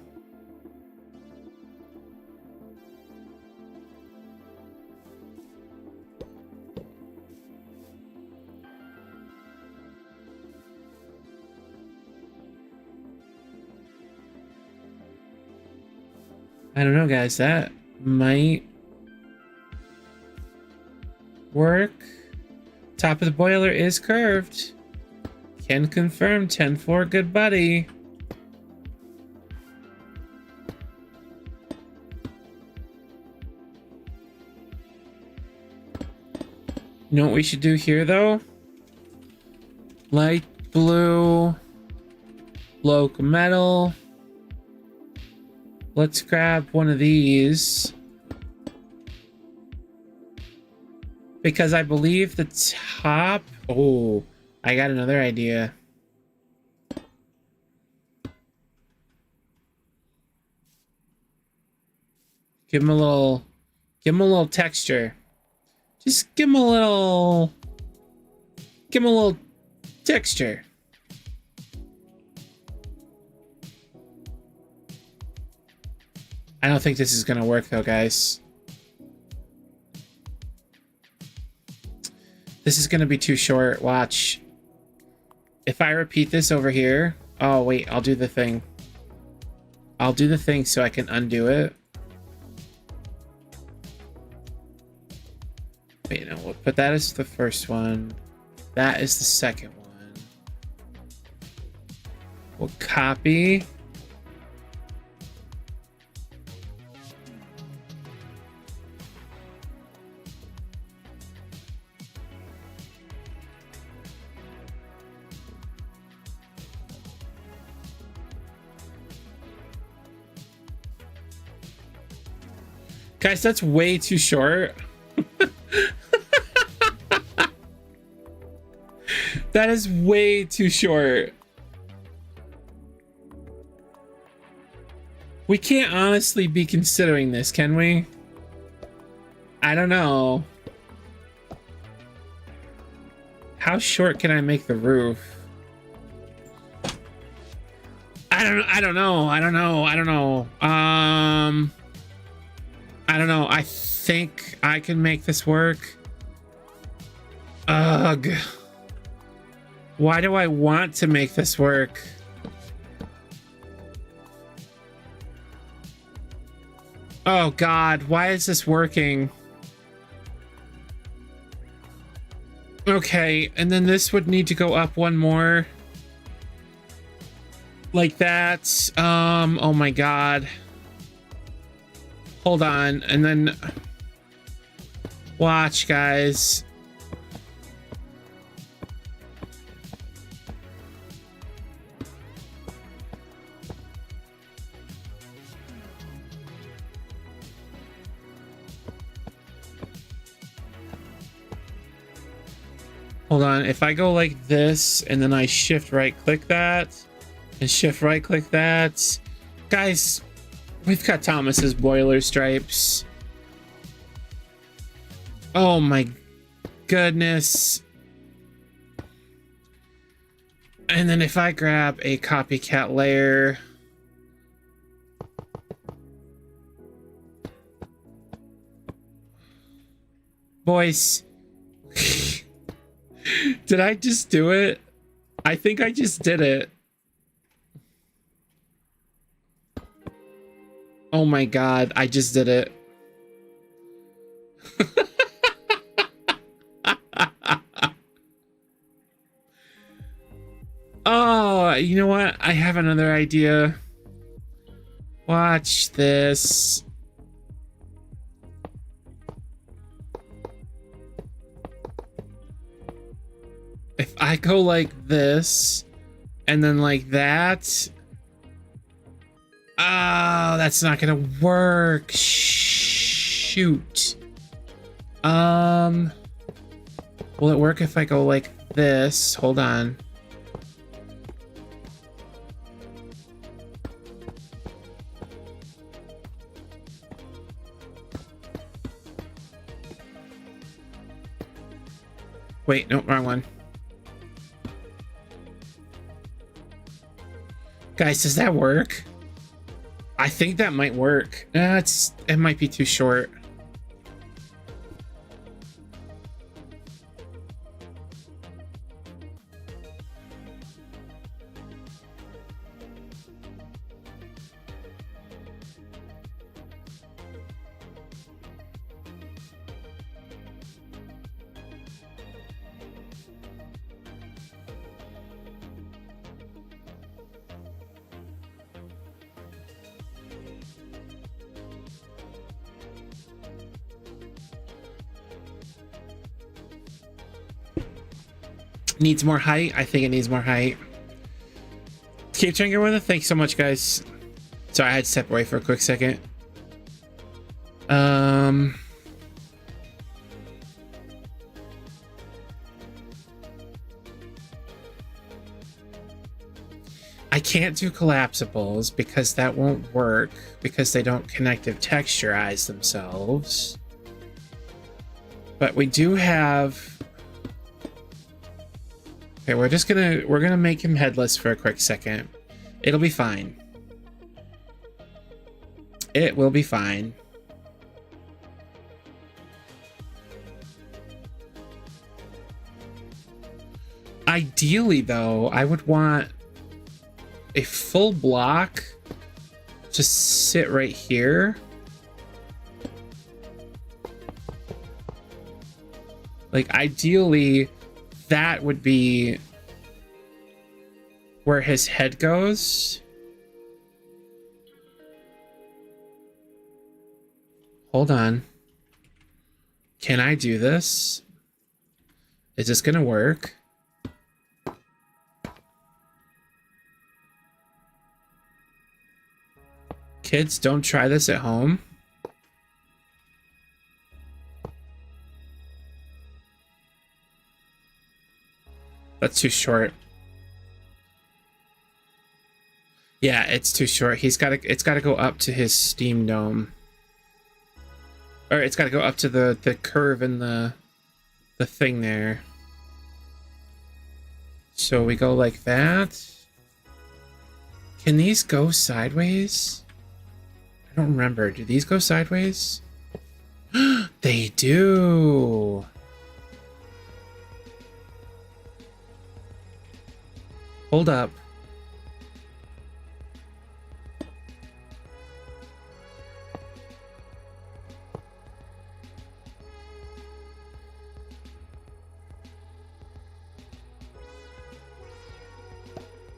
I don't know, guys. That might work. Top of the boiler is curved. Can confirm 10-4, good buddy. You know what we should do here, though? Light blue, locomotive. Let's grab one of these. Because I believe the top... Oh, I got another idea. Give him a little texture. Just give him a little texture. I don't think this is gonna work though, guys. This is gonna be too short. Watch. If I repeat this over here, oh wait, I'll do the thing. I'll do the thing so I can undo it. Wait, no, we'll put that as the first one. That is the second one. We'll copy. Guys, that's way too short. That is way too short. We can't honestly be considering this, can we? I don't know. How short can I make the roof? I don't know. I don't know. I think I can make this work. Ugh. Why do I want to make this work? Oh God, why is this working? Okay, and then this would need to go up one more. Like that. Oh my God. Hold on, and then watch, guys. Hold on, if I go like this and then I shift right click that and shift right click that, guys, we've got Thomas's boiler stripes. Oh my goodness. And then if I grab a copycat layer, boys, did I just do it? I think I just did it. Oh my God, I just did it. Oh, you know what? I have another idea. Watch this. If I go like this and then like that. Oh, that's not gonna work. Shoot. Will it work if I go like this? Hold on. Wait, no, wrong one. Guys, does that work? I think that might work. It might be too short. Needs more height? I think it needs more height. Keep drinking with it. Thanks so much, guys. Sorry, I had to step away for a quick second. I can't do collapsibles because that won't work because they don't connective texturize themselves. But we do have... Okay, we're gonna make him headless for a quick second. It'll be fine. It will be fine. Ideally, though, I would want a full block to sit right here. Like, ideally, that would be where his head goes. Hold on. Can I do this? Is this gonna work? Kids, don't try this at home. That's too short. Yeah, it's too short. It's gotta go up to his steam dome. Or it's gotta go up to the curve in the thing there. So we go like that. Can these go sideways? I don't remember. Do these go sideways? They do. Hold up.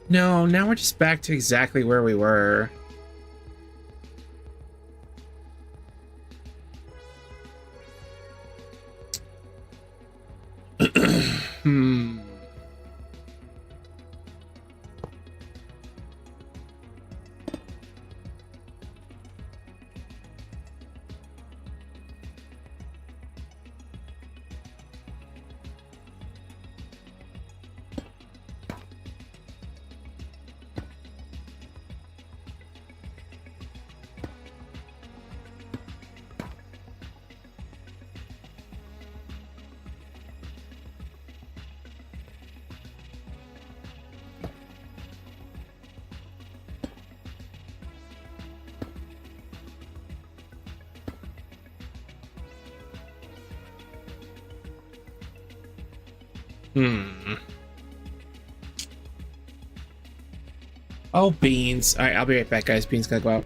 No, now we're just back to exactly where we were. Hmm. Oh, beans. All right, I'll be right back, guys. Beans gotta go out.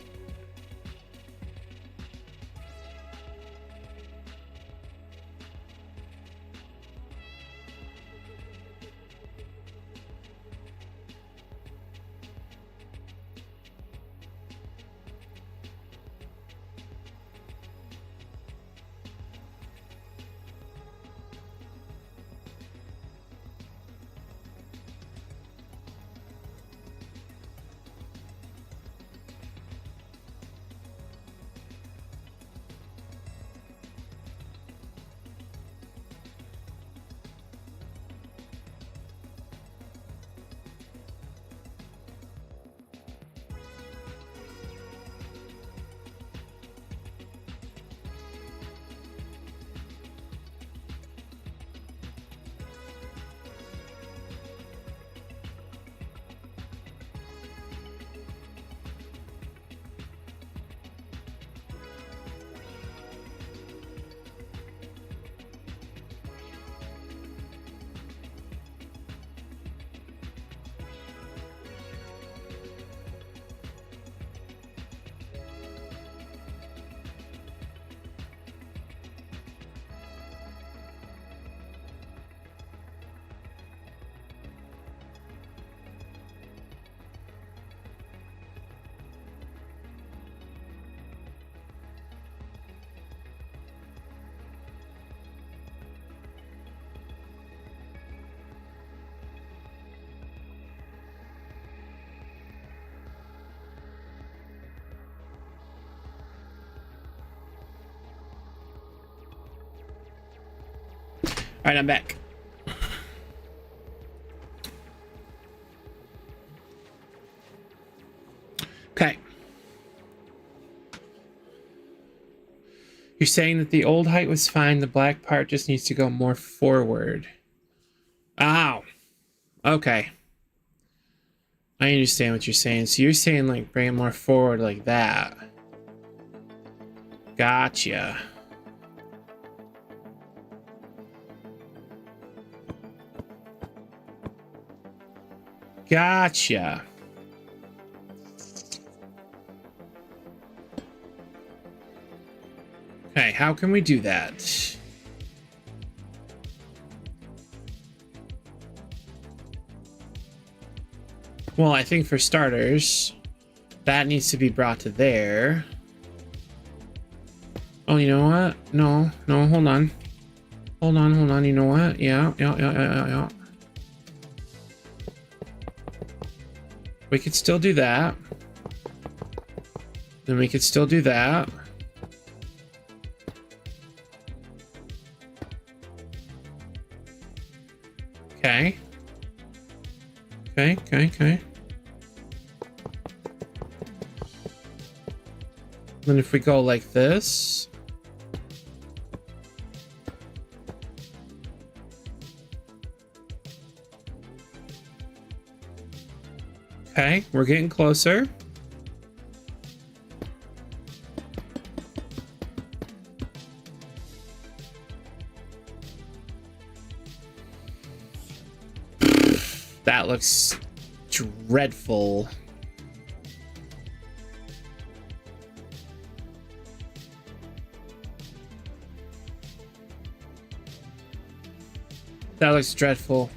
All right, I'm back. Okay. You're saying that the old height was fine. The black part just needs to go more forward. Ow. Okay. I understand what you're saying. So you're saying like bring it more forward like that. Gotcha. Gotcha. Okay, how can we do that? Well, I think for starters, that needs to be brought to there. Oh, you know what? No, hold on. Hold on. You know what? Yeah. We could still do that. Then we could still do that. Okay. Okay. Then if we go like this. Okay, we're getting closer. That looks dreadful. That looks dreadful.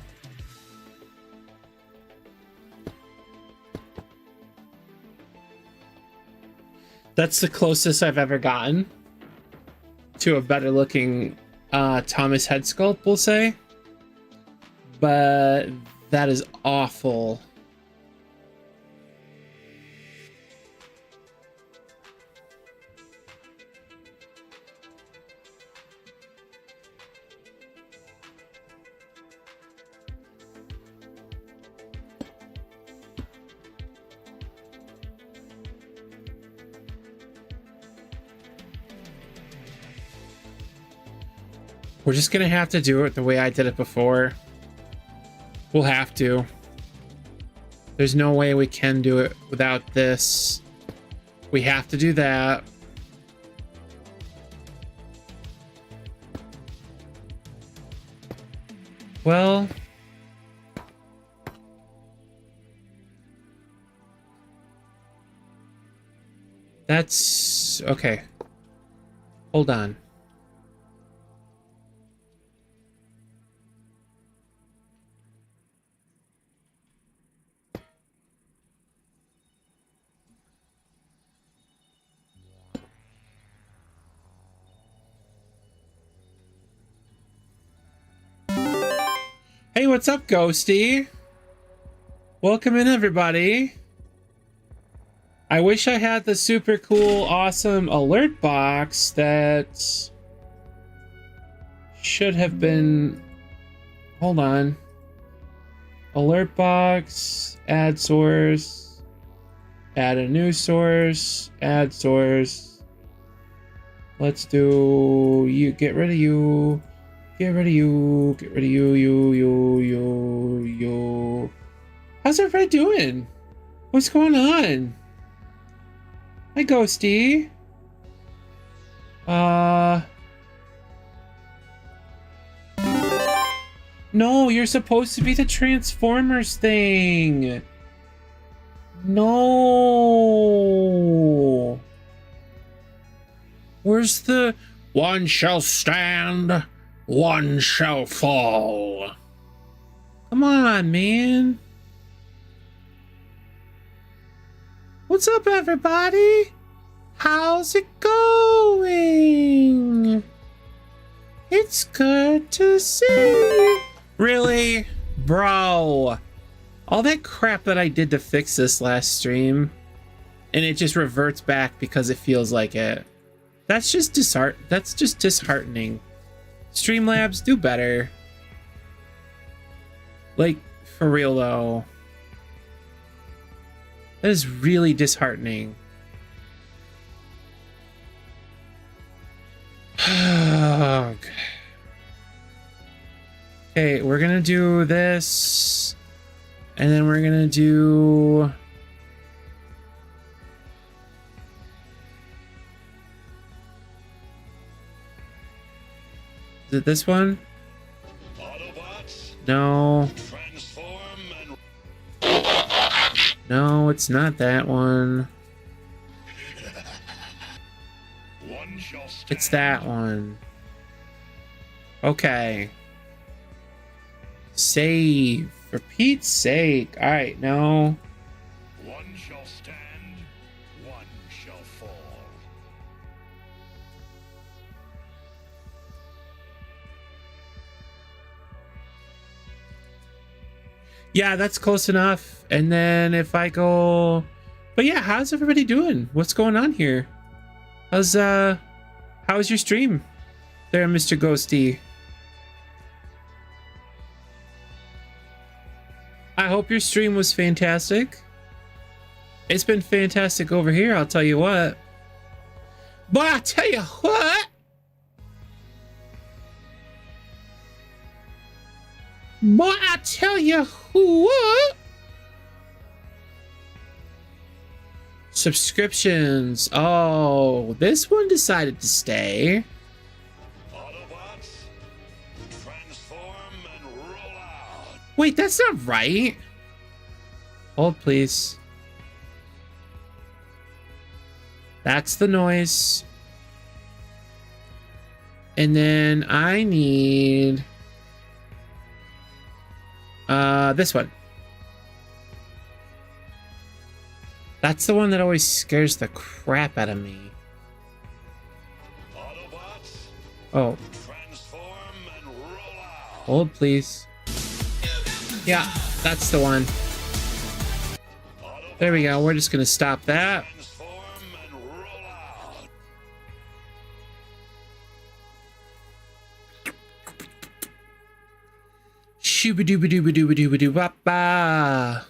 That's the closest I've ever gotten to a better looking Thomas head sculpt, we'll say. But that is awful. We're just gonna have to do it the way I did it before. We'll have to. There's no way we can do it without this. We have to do that. Well, that's okay. Hold on. Hey, what's up, Ghosty? Welcome in, everybody. I wish I had the super cool, awesome alert box that should have been... Hold on. Alert box, add source, add a new source, add source. Let's do... You get rid of you. Get rid of you. Get rid of you. You. How's everybody doing? What's going on? Hi, Ghosty. No, you're supposed to be the Transformers thing. No. Where's the... One shall stand, one shall fall. Come on, man. What's up, everybody? How's it going? It's good to see. Really? Bro. All that crap that I did to fix this last stream, and it just reverts back because it feels like it. That's just disheartening. Streamlabs, do better. Like, for real though. That is really disheartening. Okay, we're gonna do this, and then we're gonna do... Is it this one? Autobots, No. transform No, it's not that one. and one shall stand. It's that one. Okay. Save. For Pete's sake. Alright, no. One shall stand, one shall fall. Yeah, that's close enough. And then if I go... But yeah, how's everybody doing? What's going on here? How's your stream there, Mr. Ghosty? I hope your stream was fantastic. It's been fantastic over here, I'll tell you what. But I tell you what. Boy, I tell you what. Subscriptions. Oh, this one decided to stay. Autobots, transform and roll out. Wait, that's not right. Hold, please. That's the noise. And then I need... this one. That's the one that always scares the crap out of me. Autobots, Oh, transform and roll out. hold please. Yeah, that's the one. There we go. We're just gonna stop that. Transform and roll out. Shooba-dooba-dooba-dooba-dooba-doo-ba-ba.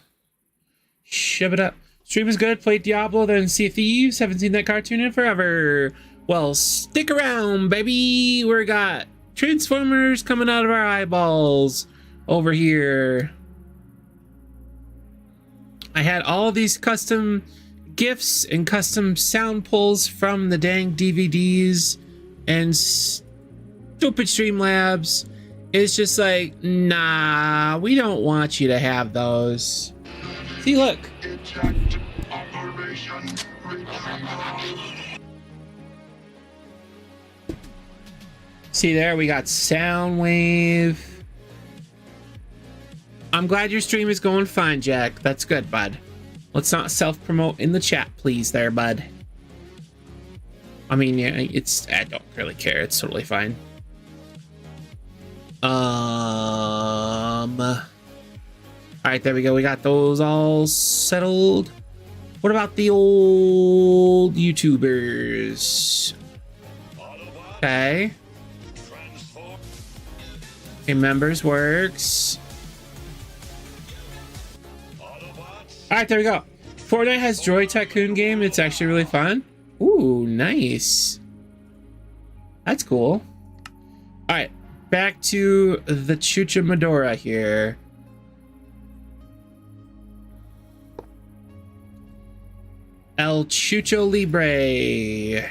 Shove it up. Stream is good. Played Diablo, then Sea of Thieves. Haven't seen that cartoon in forever. Well, stick around, baby. We got Transformers coming out of our eyeballs over here. I had all these custom gifts and custom sound pulls from the dang DVDs, and stupid Streamlabs is just like, nah, we don't want you to have those. See, look. Eject operation. See there, we got Soundwave. I'm glad your stream is going fine, Jack. That's good, bud. Let's not self-promote in the chat, please, there, bud. I mean, yeah, I don't really care. It's totally fine. All right, there we go. We got those all settled. What about the old YouTubers? Okay. Okay, members works. All right, there we go. Fortnite has Droid Tycoon game. It's actually really fun. Ooh, nice. That's cool. All right, back to the Chucha Medora here. El Chucho Libre.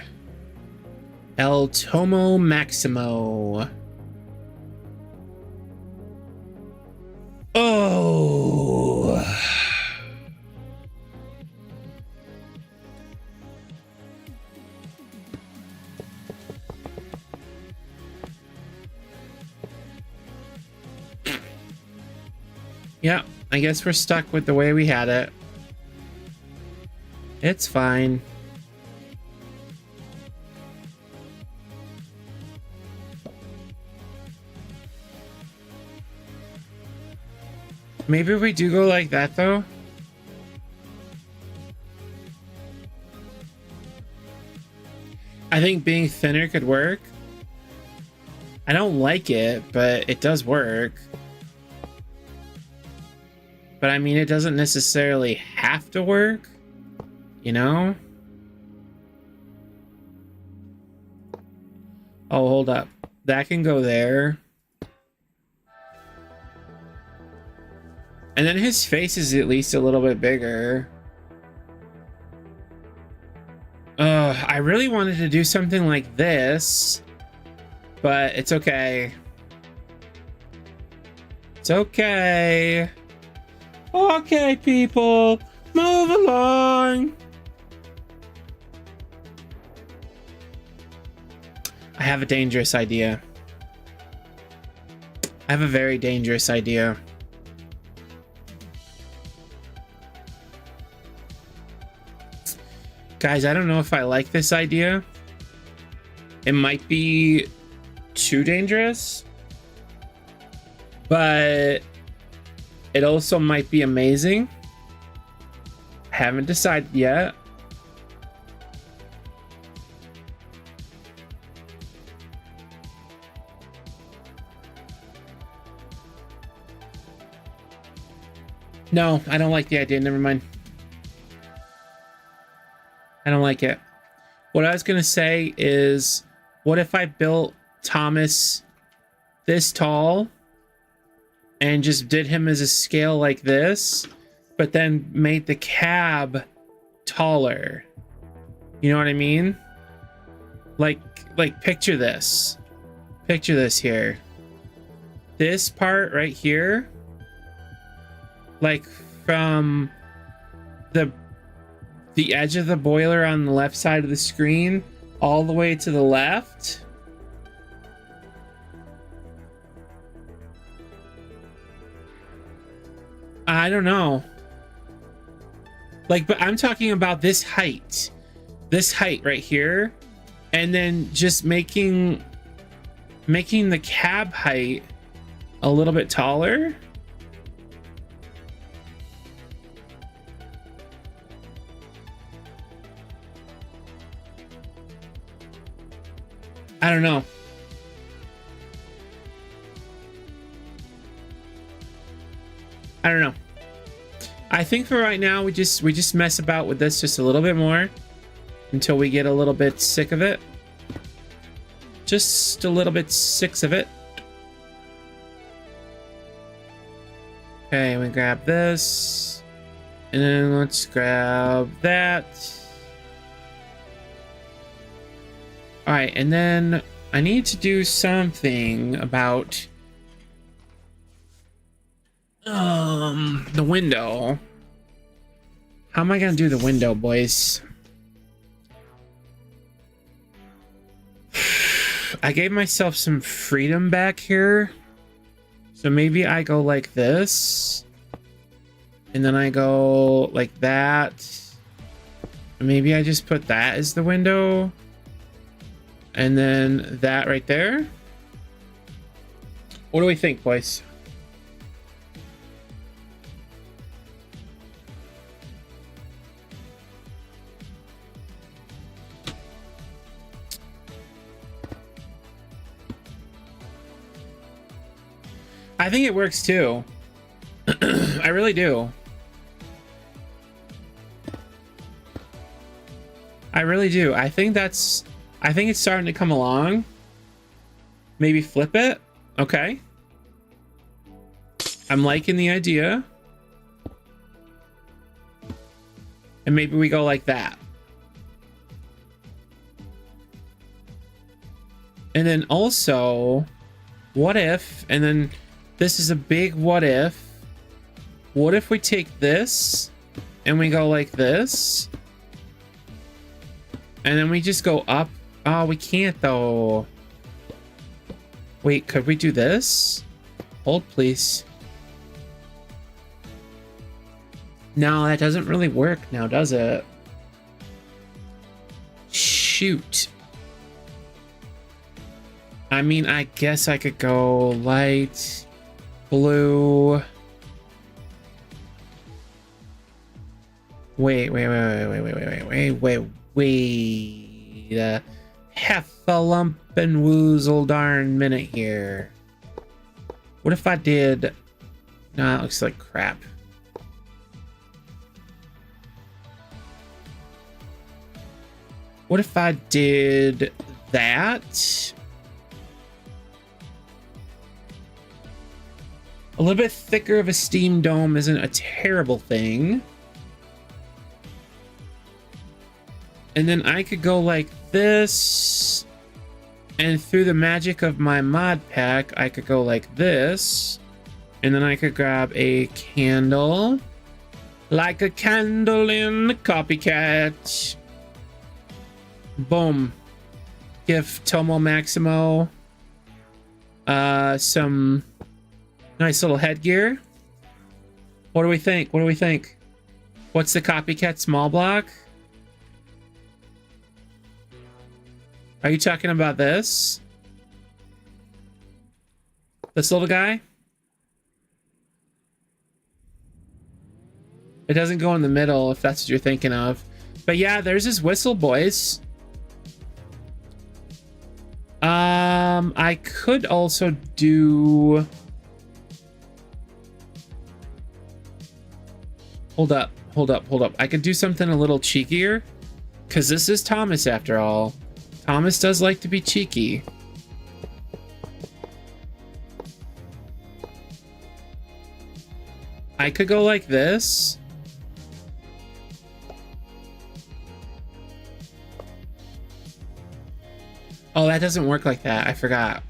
El Tomo Maximo. Oh. Yeah, I guess we're stuck with the way we had it. It's fine. Maybe if we do go like that, though. I think being thinner could work. I don't like it, but it does work. But I mean, it doesn't necessarily have to work, you know? Oh, hold up. That can go there. And then his face is at least a little bit bigger. I really wanted to do something like this, but it's okay. It's okay. Okay, people, move along. I have a dangerous idea. I have a very dangerous idea. Guys, I don't know if I like this idea. It might be too dangerous, but it also might be amazing. Haven't decided yet. No, I don't like the idea. Never mind. I don't like it. What I was going to say is, what if I built Thomas this tall and just did him as a scale like this, but then made the cab taller? You know what I mean? Like picture this. Picture this here. This part right here, like from the edge of the boiler on the left side of the screen all the way to the left. I don't know. Like, but I'm talking about this height right here, and then just making the cab height a little bit taller. I don't know. I don't know. I think for right now we just mess about with this just a little bit more until we get a little bit sick of it. Just a little bit sick of it. Okay, we grab this. And then let's grab that. Alright, and then I need to do something about the window. How am I gonna do the window, boys? I gave myself some freedom back here. So maybe I go like this. And then I go like that. Maybe I just put that as the window. And then that right there. What do we think, boys? I think it works too. I really do. I really do. I think it's starting to come along. Maybe flip it. Okay. I'm liking the idea. And maybe we go like that. And then also, what if, and then this is a big what if. What if we take this and we go like this? And then we just go up. Oh, we can't though. Wait, could we do this? Hold, please. No, that doesn't really work now, does it? Shoot. I mean, I guess I could go light blue. Wait. Half a lump and woozle darn minute here. What if I did... No, that looks like crap. What if I did that? A little bit thicker of a steam dome isn't a terrible thing. And then I could go like this. And through the magic of my mod pack, I could go like this. And then I could grab a candle. Like a candle in the copycat. Boom. Give Tomo Maximo some nice little headgear. What do we think? What do we think? What's the copycat small block? Are you talking about this? This little guy? It doesn't go in the middle if that's what you're thinking of. But yeah, there's his whistle, boys. I could also do... Hold up. I could do something a little cheekier. Because this is Thomas after all. Thomas does like to be cheeky. I could go like this. Oh, that doesn't work like that. I forgot.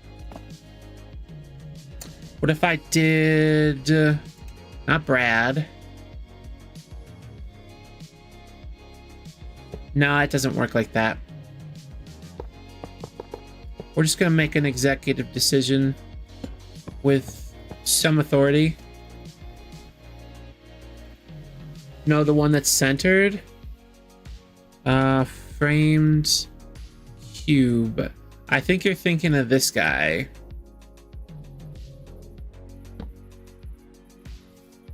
What if I did... not Brad. No, it doesn't work like that. We're just going to make an executive decision with some authority. No, the one that's centered. Framed cube. I think you're thinking of this guy.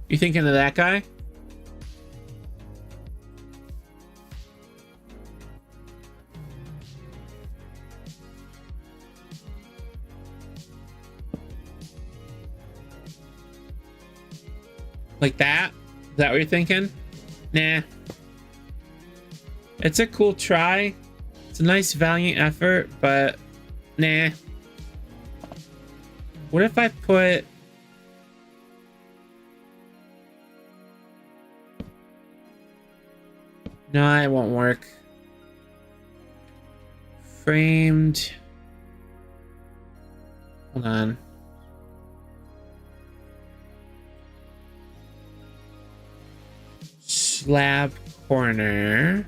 You thinking of that guy? Like that? Is that what you're thinking? Nah. It's a cool try. It's a nice valiant effort, but nah. What if I put... No, it won't work. Framed... Hold on. Slab corner.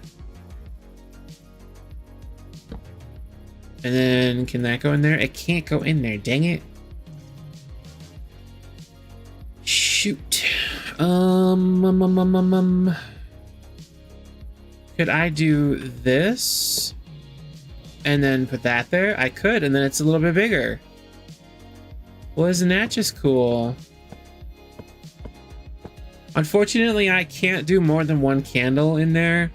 And then can that go in there? It can't go in there, dang it. Shoot. Could I do this? And then put that there? I could, and then it's a little bit bigger. Well, isn't that just cool? Unfortunately, I can't do more than one candle in there.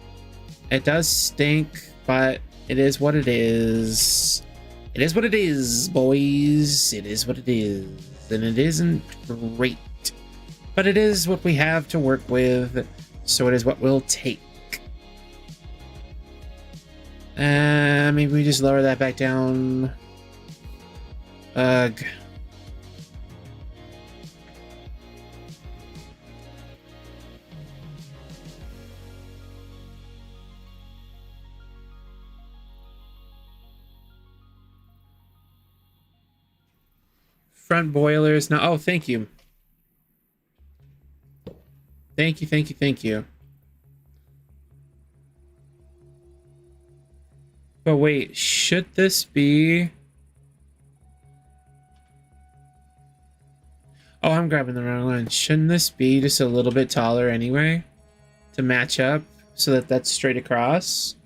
It does stink, but it is what it is. It is what it is, boys. It is what it is. And it isn't great. But it is what we have to work with, so it is what we'll take. Maybe we just lower that back down. Ugh. Front boilers now. Oh, thank you. Thank you. But wait, should this be... Oh, I'm grabbing the wrong one. Shouldn't this be just a little bit taller anyway? To match up so that that's straight across?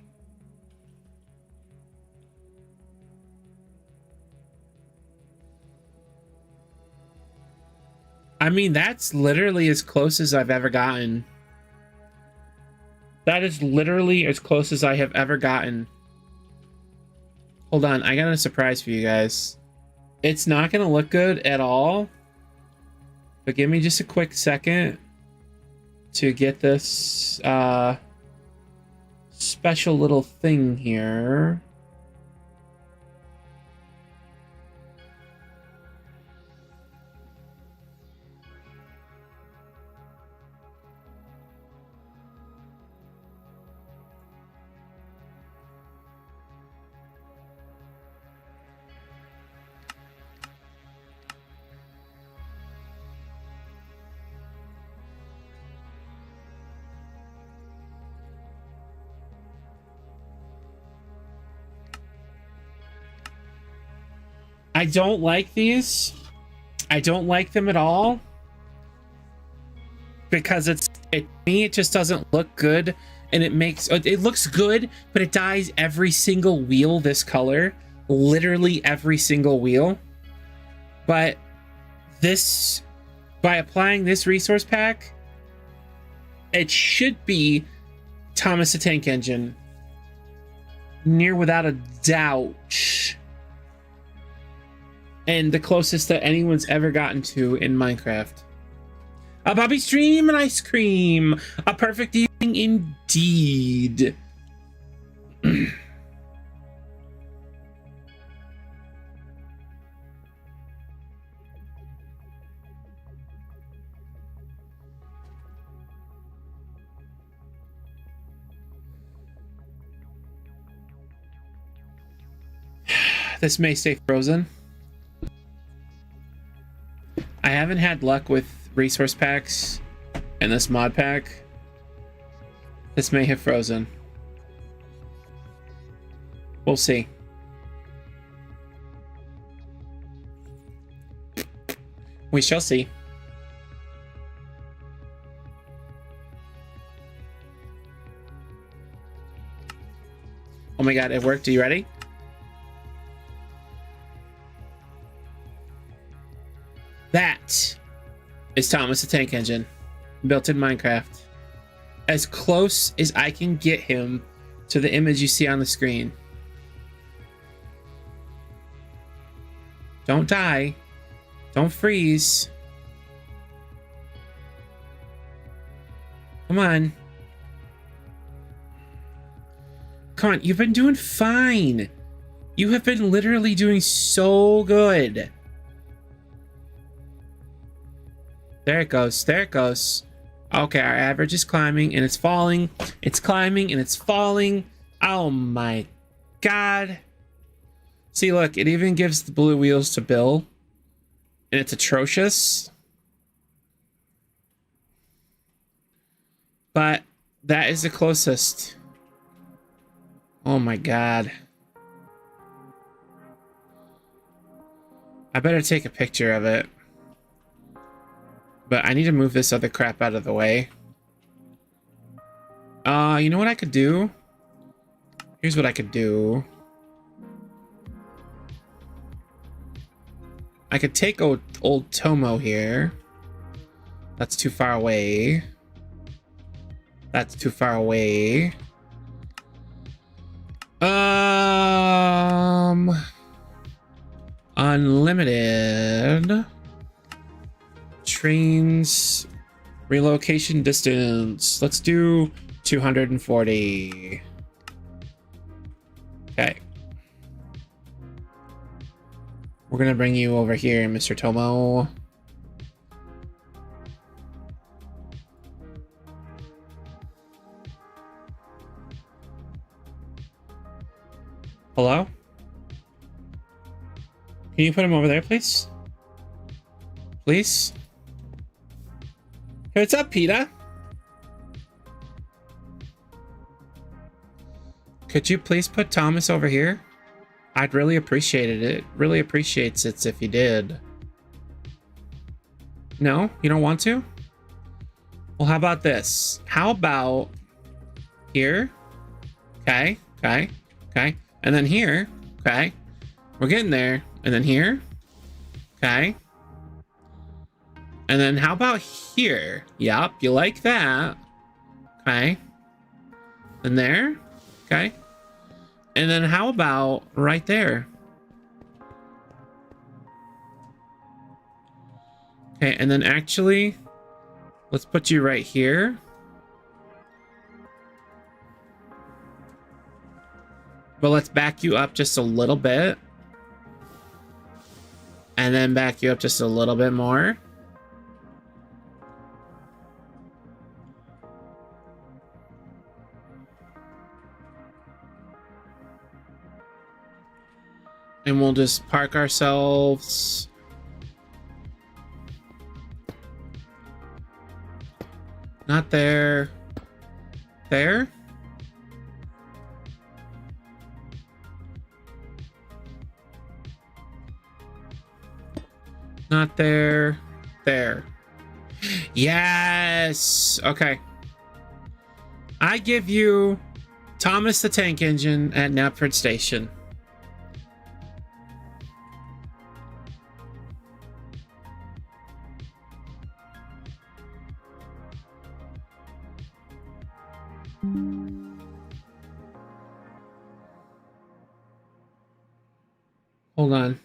I mean, that's literally as close as I've ever gotten. That is literally as close as I have ever gotten. Hold on, I got a surprise for you guys. It's not going to look good at all. But give me just a quick second to get this spec special little thing here. I don't like these. I don't like them at all. Because to me, it just doesn't look good. And it looks good, but it dyes every single wheel this color. Literally every single wheel. But this, by applying this resource pack, it should be Thomas the Tank Engine. Near without a doubt. And the closest that anyone's ever gotten to in Minecraft. A Bubby stream and ice cream. A perfect evening indeed. This may stay frozen. I haven't had luck with resource packs and this mod pack. This may have frozen. We'll see. We shall see. Oh my god, it worked. Are you ready? That is Thomas the Tank Engine, built in Minecraft. As close as I can get him to the image you see on the screen. Don't die. Don't freeze. Come on. Come on, you've been doing fine. You have been literally doing so good. There it goes. There it goes. Okay, our average is climbing and it's falling. It's climbing and it's falling. Oh my god. See, look, it even gives the blue wheels to Bill. And it's atrocious. But that is the closest. Oh my god. I better take a picture of it. But I need to move this other crap out of the way. You know what I could do? Here's what I could do. I could take old Tomo here. That's too far away. That's too far away. Unlimited. Trains relocation distance. Let's do 240. Okay. We're gonna bring you over here, Mr. Tomo. Hello? Can you put him over there, please? Please? Hey, what's up, Peter? Could you please put Thomas over here? I'd really appreciate it. It really appreciates it if you did. No? You don't want to? Well, how about this? How about here? Okay, okay, okay. And then here, okay. We're getting there. And then here, okay. And then how about here? Yup, you like that. Okay. And there, okay. And then how about right there? Okay, and then actually, let's put you right here. But let's back you up just a little bit. And then back you up just a little bit more. And we'll just park ourselves. Not there. There? Not there. There. Yes! Okay. I give you Thomas the Tank Engine at Knapford Station. Hold on.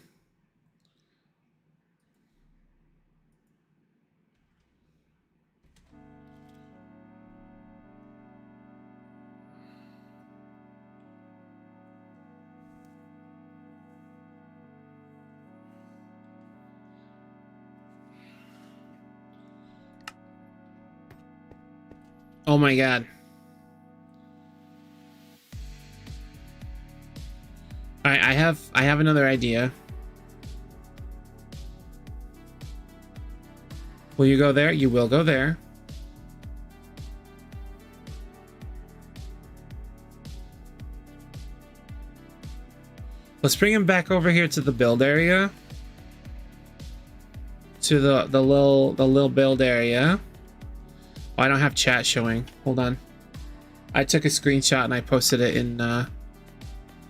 Oh my god. All right, I have another idea. Will you go there? You will go there. Let's bring him back over here to the build area. To the little build area. Oh, I don't have chat showing. Hold on. I took a screenshot and I posted it in the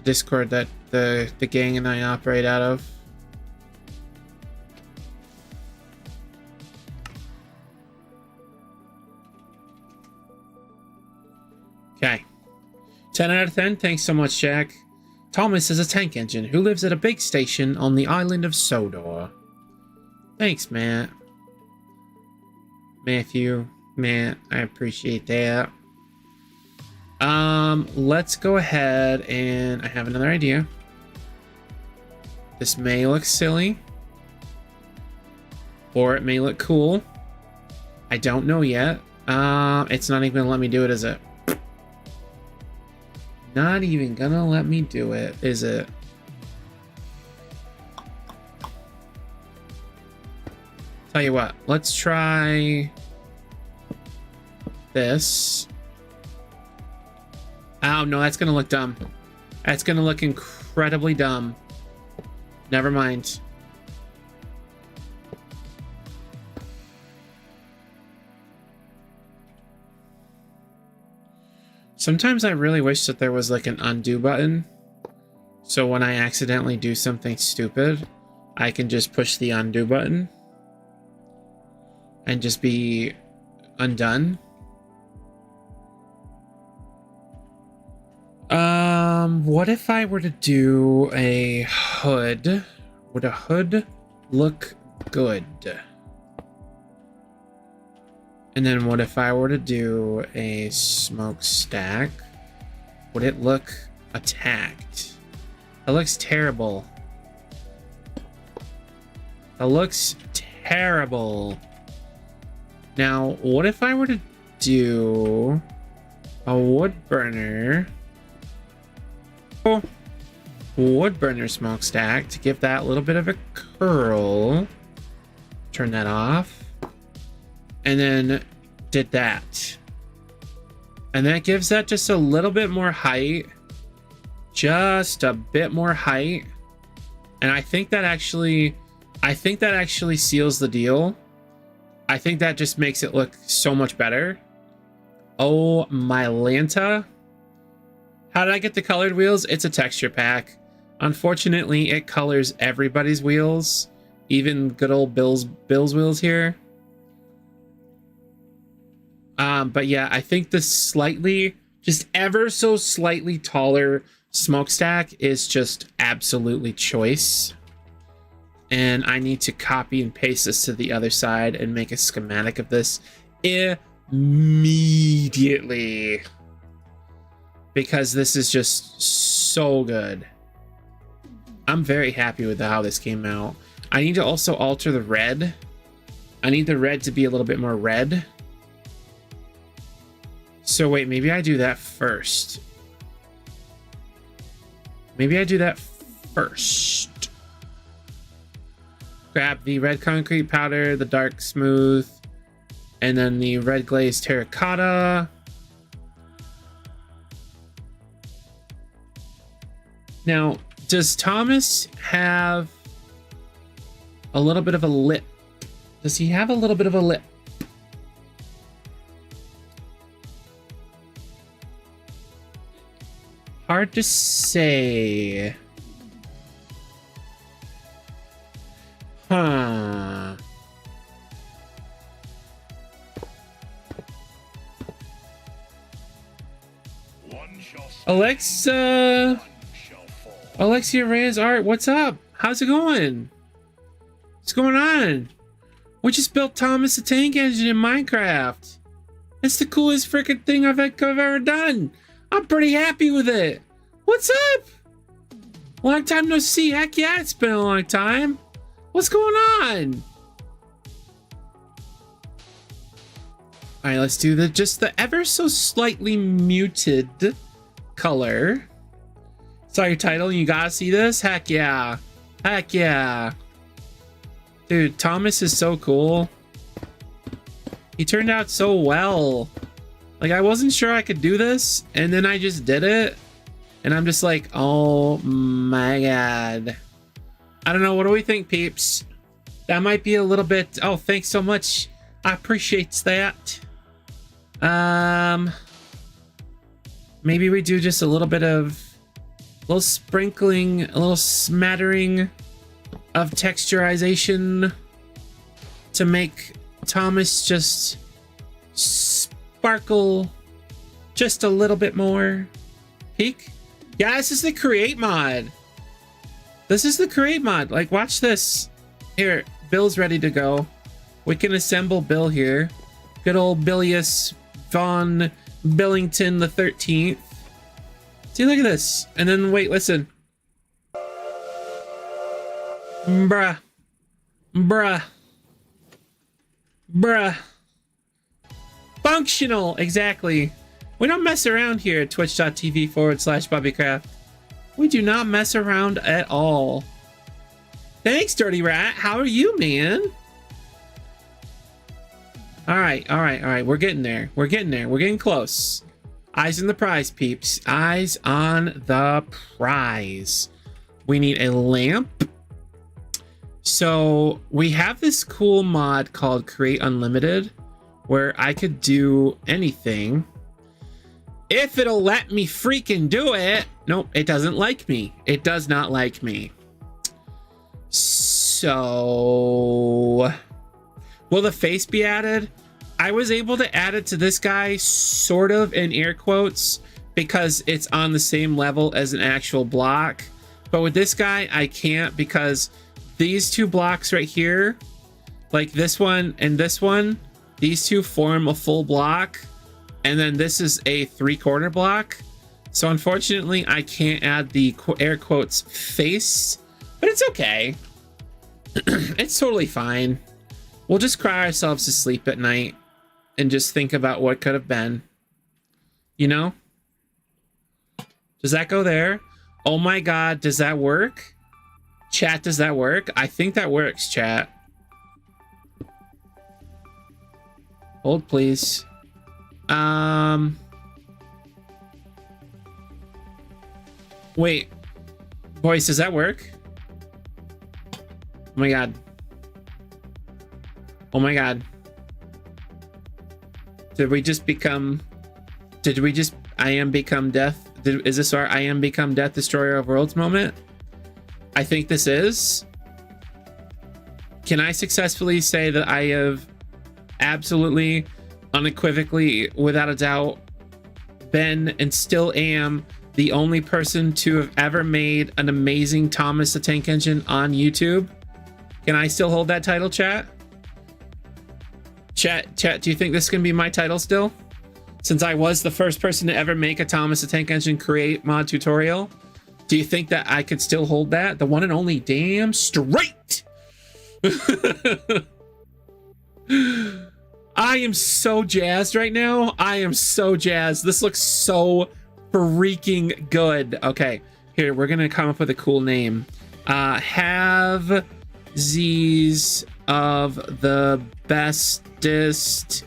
Discord that the gang and I operate out of. Okay. 10 out of 10. Thanks so much, Jack. Thomas is a tank engine who lives at a big station on the island of Sodor. Thanks, Matt. Matthew. Matt, I appreciate that. Let's go ahead and I have another idea. This may look silly. Or it may look cool. I don't know yet. It's not even gonna let me do it, is it? Not even gonna let me do it, is it? Tell you what, let's try this. Oh, no, that's gonna look dumb. That's gonna look incredibly dumb. Never mind. Sometimes I really wish that there was like an undo button. So when I accidentally do something stupid, I can just push the undo button and just be undone. What if I were to do a hood? Would a hood look good? And then what if I were to do a smokestack? Would it look attacked? That looks terrible. That looks terrible. Now, what if I were to do a wood burner? Wood burner smokestack to give that a little bit of a curl. Turn that off. And then did that. And that gives that just a little bit more height. Just a bit more height. And I think that actually seals the deal. I think that just makes it look so much better. Oh my Lanta. How did I get the colored wheels? It's a texture pack. Unfortunately, it colors everybody's wheels. Even good old Bill's wheels here. But yeah, I think the slightly, just ever so slightly taller smokestack is just absolutely choice. And I need to copy and paste this to the other side and make a schematic of this immediately. Because this is just so good. I'm very happy with how this came out. I need to also alter the red. I need the red to be a little bit more red. So wait, maybe I do that first. Maybe I do that first. Grab the red concrete powder, the dark smooth, and then the red glazed terracotta. Now, does Thomas have a little bit of a lip? Does he have a little bit of a lip? Hard to say. Huh. One shall stand, Alexa. one shall fall. Alexia Reyes Art, what's up? How's it going? What's going on? We just built Thomas the Tank Engine in Minecraft. It's the coolest freaking thing I've ever done. I'm pretty happy with it. What's up? Long time no see. Heck yeah, it's been a long time. What's going on? All right, let's do just the ever so slightly muted color. Saw your title and you gotta see this? Heck yeah. Heck yeah. Dude, Thomas is so cool. He turned out so well. Like, I wasn't sure I could do this, and then I just did it. And I'm just like, oh my god. I don't know, what do we think, peeps? That might be a little bit... Oh, thanks so much. I appreciate that. Maybe we do just a little bit of... A little sprinkling, a little smattering of texturization to make Thomas just sparkle just a little bit more. Peek. Yeah, this is the create mod. This is the create mod. Like, watch this. Here, Bill's ready to go. We can assemble Bill here. Good old Billius Von Billington the 13th. See, look at this. And then, wait, listen. Bruh. Bruh. Bruh. Functional, exactly. We don't mess around here at twitch.tv/Bubbycraft. We do not mess around at all. Thanks, Dirty Rat. How are you, man? All right, all right, all right. We're getting there. We're getting there. We're getting close. Eyes on the prize, peeps. Eyes on the prize. We need a lamp. So we have this cool mod called Create Unlimited where I could do anything. If it'll let me freaking do it. Nope, it doesn't like me. It does not like me. So will the face be added? I was able to add it to this guy sort of in air quotes because it's on the same level as an actual block. But with this guy, I can't because these two blocks right here, like this one and this one, these two form a full block. And then this is a 3/4 block. So unfortunately, I can't add the air quotes face, but it's okay. It's totally fine. We'll just cry ourselves to sleep at night and just think about what could have been. You know? Does that go there? Oh my god, does that work? Chat, does that work? I think that works, chat. Hold, please. Wait. Boys, does that work? Oh my god. Oh my god. Did we just become... Did we just... I am become death? Is this our I am become death destroyer of worlds moment? I think this is. Can I successfully say that I have absolutely, unequivocally, without a doubt, been and still am the only person to have ever made an amazing Thomas the Tank Engine on YouTube? Can I still hold that title, chat? Chat, do you think this can be my title still? Since I was the first person to ever make a Thomas the Tank Engine create mod tutorial. Do you think that I could still hold that? The one and only damn straight. I am so jazzed right now. I am so jazzed. This looks so freaking good. Okay, here, we're gonna come up with a cool name. Have these of the bestest.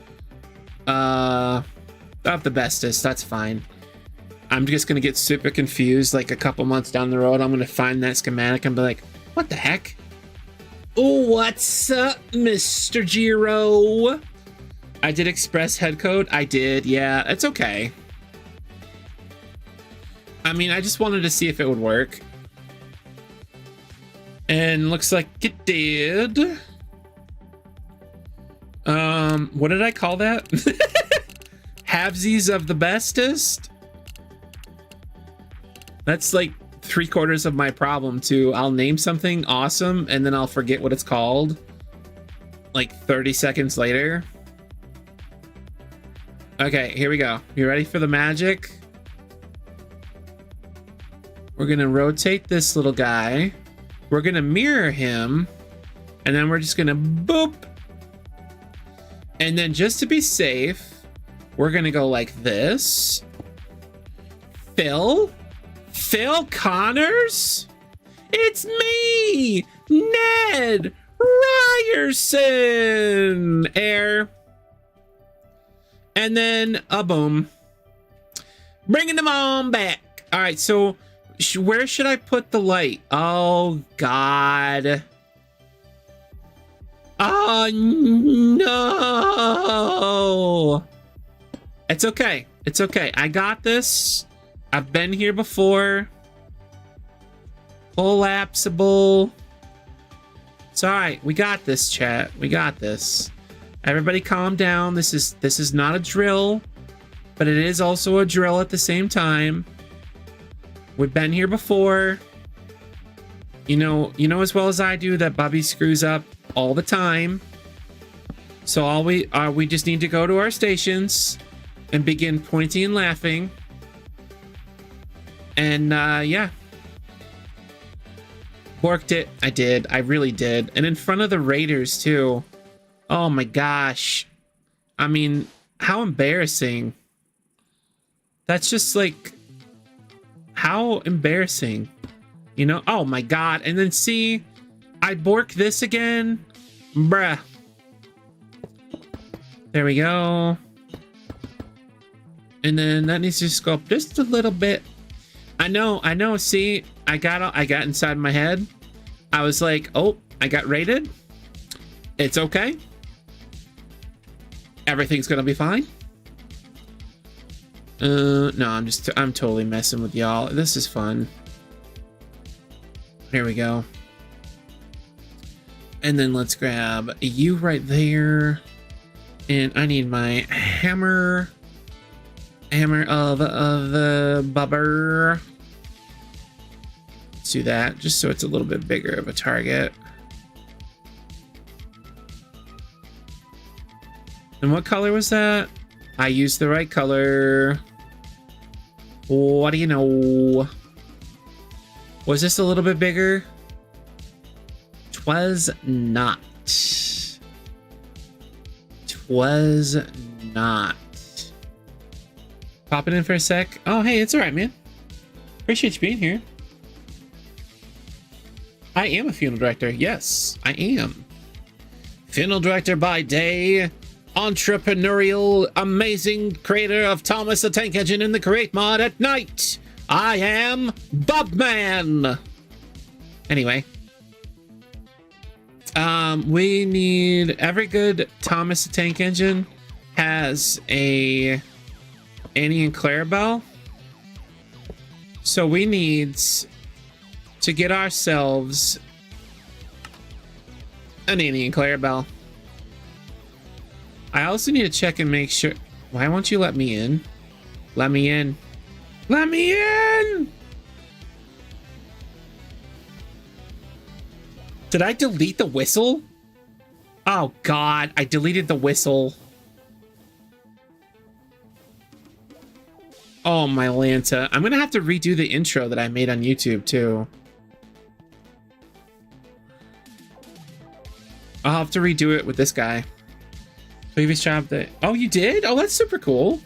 Of the bestest, that's fine. I'm just gonna get super confused like a couple months down the road. I'm gonna find that schematic and be like, what the heck? Oh, what's up, Mr. Giro? I did express head code. I did, yeah, it's okay. I mean, I just wanted to see if it would work. And looks like it did. What did I call that? Halvesies of the bestest? That's like 3/4 of my problem too. I'll name something awesome and then I'll forget what it's called like 30 seconds later. Okay, here we go. You ready for the magic? We're gonna rotate this little guy. We're gonna mirror him, and then we're just gonna boop. And then just to be safe, we're gonna go like this. Phil Connors? It's me, Ned Ryerson. Air. And then a boom. Bringing them on back. All right, so where should I put the light? Oh, God. Oh, no. It's okay. It's okay. I got this. I've been here before. Collapsible. It's all right. We got this, chat. We got this. Everybody calm down. This is not a drill, but it is also a drill at the same time. We've been here before. You know as well as I do that Bubby screws up all the time. So we just need to go to our stations and begin pointing and laughing. And yeah. Borked it. I did. I really did. And in front of the Raiders too. Oh my gosh. I mean, how embarrassing. That's just like, how embarrassing. You know? Oh my God. And then see, I bork this again. Bruh. There we go. And then that needs to just go up just a little bit. I know. See, I got inside my head. I was like, oh, I got raided. It's okay. Everything's gonna be fine. No, I'm totally messing with y'all. This is fun. Here we go. And then let's grab you right there. And I need my hammer of the bubber. Let's do that just so it's a little bit bigger of a target. And what color was that? I used the right color. What do you know? Was this a little bit bigger? 'Twas not. 'Twas not. Popping in for a sec. Oh, hey, it's all right, man. Appreciate you being here. I am a funeral director. Yes, I am. Funeral director by day. Entrepreneurial, amazing creator of Thomas the Tank Engine in the Create mod at night. I am Bubman. Anyway. We need every good Thomas the Tank Engine has a Annie and Claire bell. So we need to get ourselves an Annie and Claire bell. I also need to check and make sure. Why won't you let me in? Let me in. Let me in! Did I delete the whistle? Oh God, I deleted the whistle. Oh, my Lanta. I'm gonna have to redo the intro that I made on YouTube, too. I'll have to redo it with this guy. Previous job that... Oh, you did? Oh, that's super cool.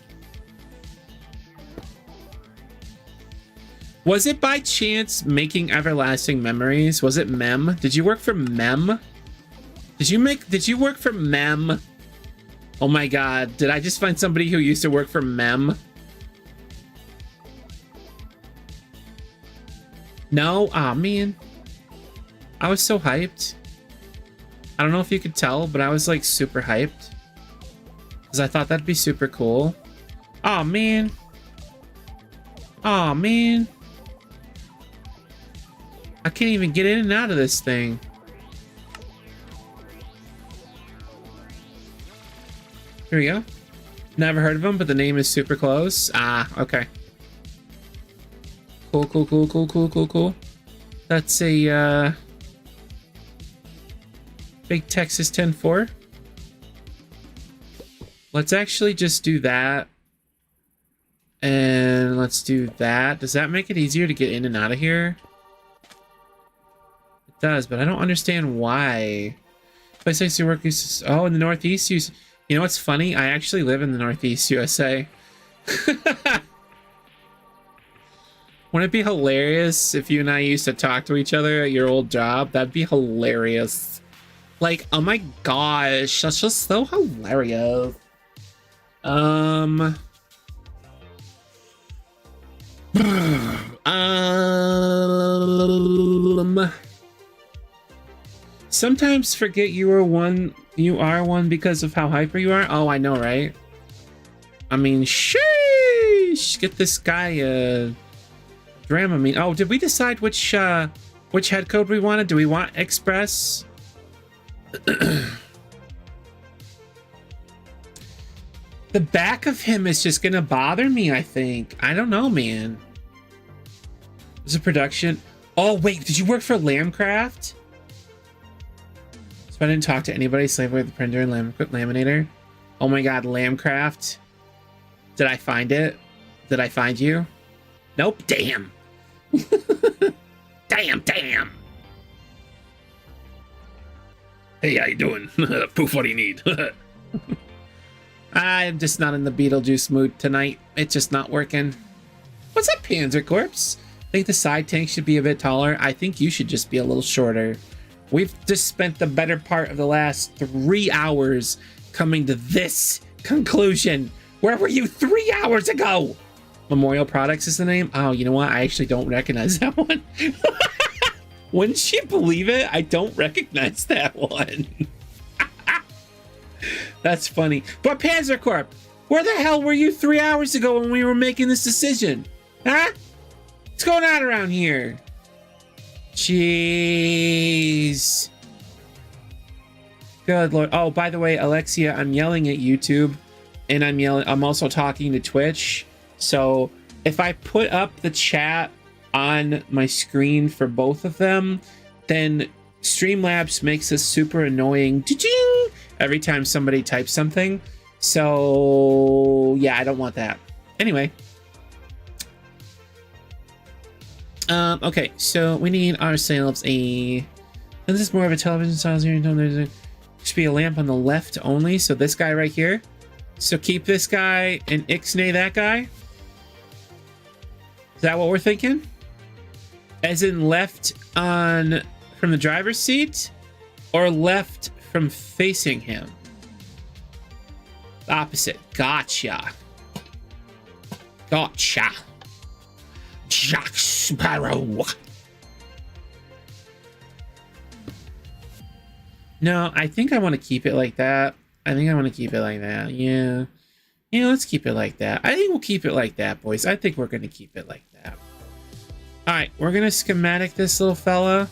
Was it by chance making everlasting memories? Was it Mem? Did you work for Mem? Did you work for Mem? Oh my god, did I just find somebody who used to work for Mem? No? Aw, man. I was so hyped. I don't know if you could tell, but I was like super hyped. Because I thought that'd be super cool. Aw, man. Aw, man. I can't even get in and out of this thing. Here we go. Never heard of him, but the name is super close. Ah, okay. Cool, cool, cool, cool, cool, cool, cool. That's a big Texas 10-4. Let's actually just do that. And let's do that. Does that make it easier to get in and out of here? It does, but I don't understand why. Place I used to work is... Oh, in the Northeast, you know what's funny? I actually live in the Northeast USA. Wouldn't it be hilarious if you and I used to talk to each other at your old job? That'd be hilarious. Like, oh my gosh, that's just so hilarious. Sometimes forget you are one because of how hyper you are. Oh, I know, right? I mean, sheesh, get this guy Dramamine. Oh, did we decide which head code we wanted? Do we want Express? The back of him is just gonna bother me, I think. I don't know, man. Is it production? Oh, wait, did you work for Lambcraft? So I didn't talk to anybody, slave away the printer and laminator. Oh my god, Lambcraft. Did I find it? Did I find you? Nope, damn. Damn. Hey, how you doing? Poof, what do you need? I'm just not in the Beetlejuice mood tonight. It's just not working. What's up, Panzer Corpse? Think the side tank should be a bit taller? I think you should just be a little shorter. We've just spent the better part of the last 3 hours coming to this conclusion. Where were you 3 hours ago? Memorial Products is the name? Oh, you know what? I actually don't recognize that one. Wouldn't you believe it? I don't recognize that one. That's funny. But Panzercorp, where the hell were you 3 hours ago when we were making this decision? Huh? What's going on around here? Jeez. Good lord. Oh, by the way, Alexia, I'm yelling at YouTube, and I'm also talking to Twitch. So if I put up the chat on my screen for both of them, then Streamlabs makes a super annoying ding every time somebody types something. So yeah, I don't want that. Anyway. Okay, so we need ourselves a... This is more of a television style here. There should be a lamp on the left only. So this guy right here. So keep this guy and ixnay that guy. Is that what we're thinking? As in left on from the driver's seat, or left from facing him? Opposite. Gotcha. Gotcha. Jack Sparrow. No, I think I want to keep it like that. Yeah. Yeah, let's keep it like that. I think we'll keep it like that, boys. I think we're going to keep it like that. Alright, we're going to schematic this little fella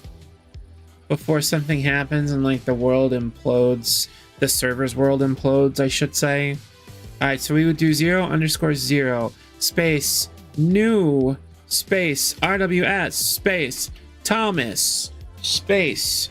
before something happens and, like, the world implodes. The server's world implodes, I should say. Alright, so we would do 0_0 space new space RWS space Thomas space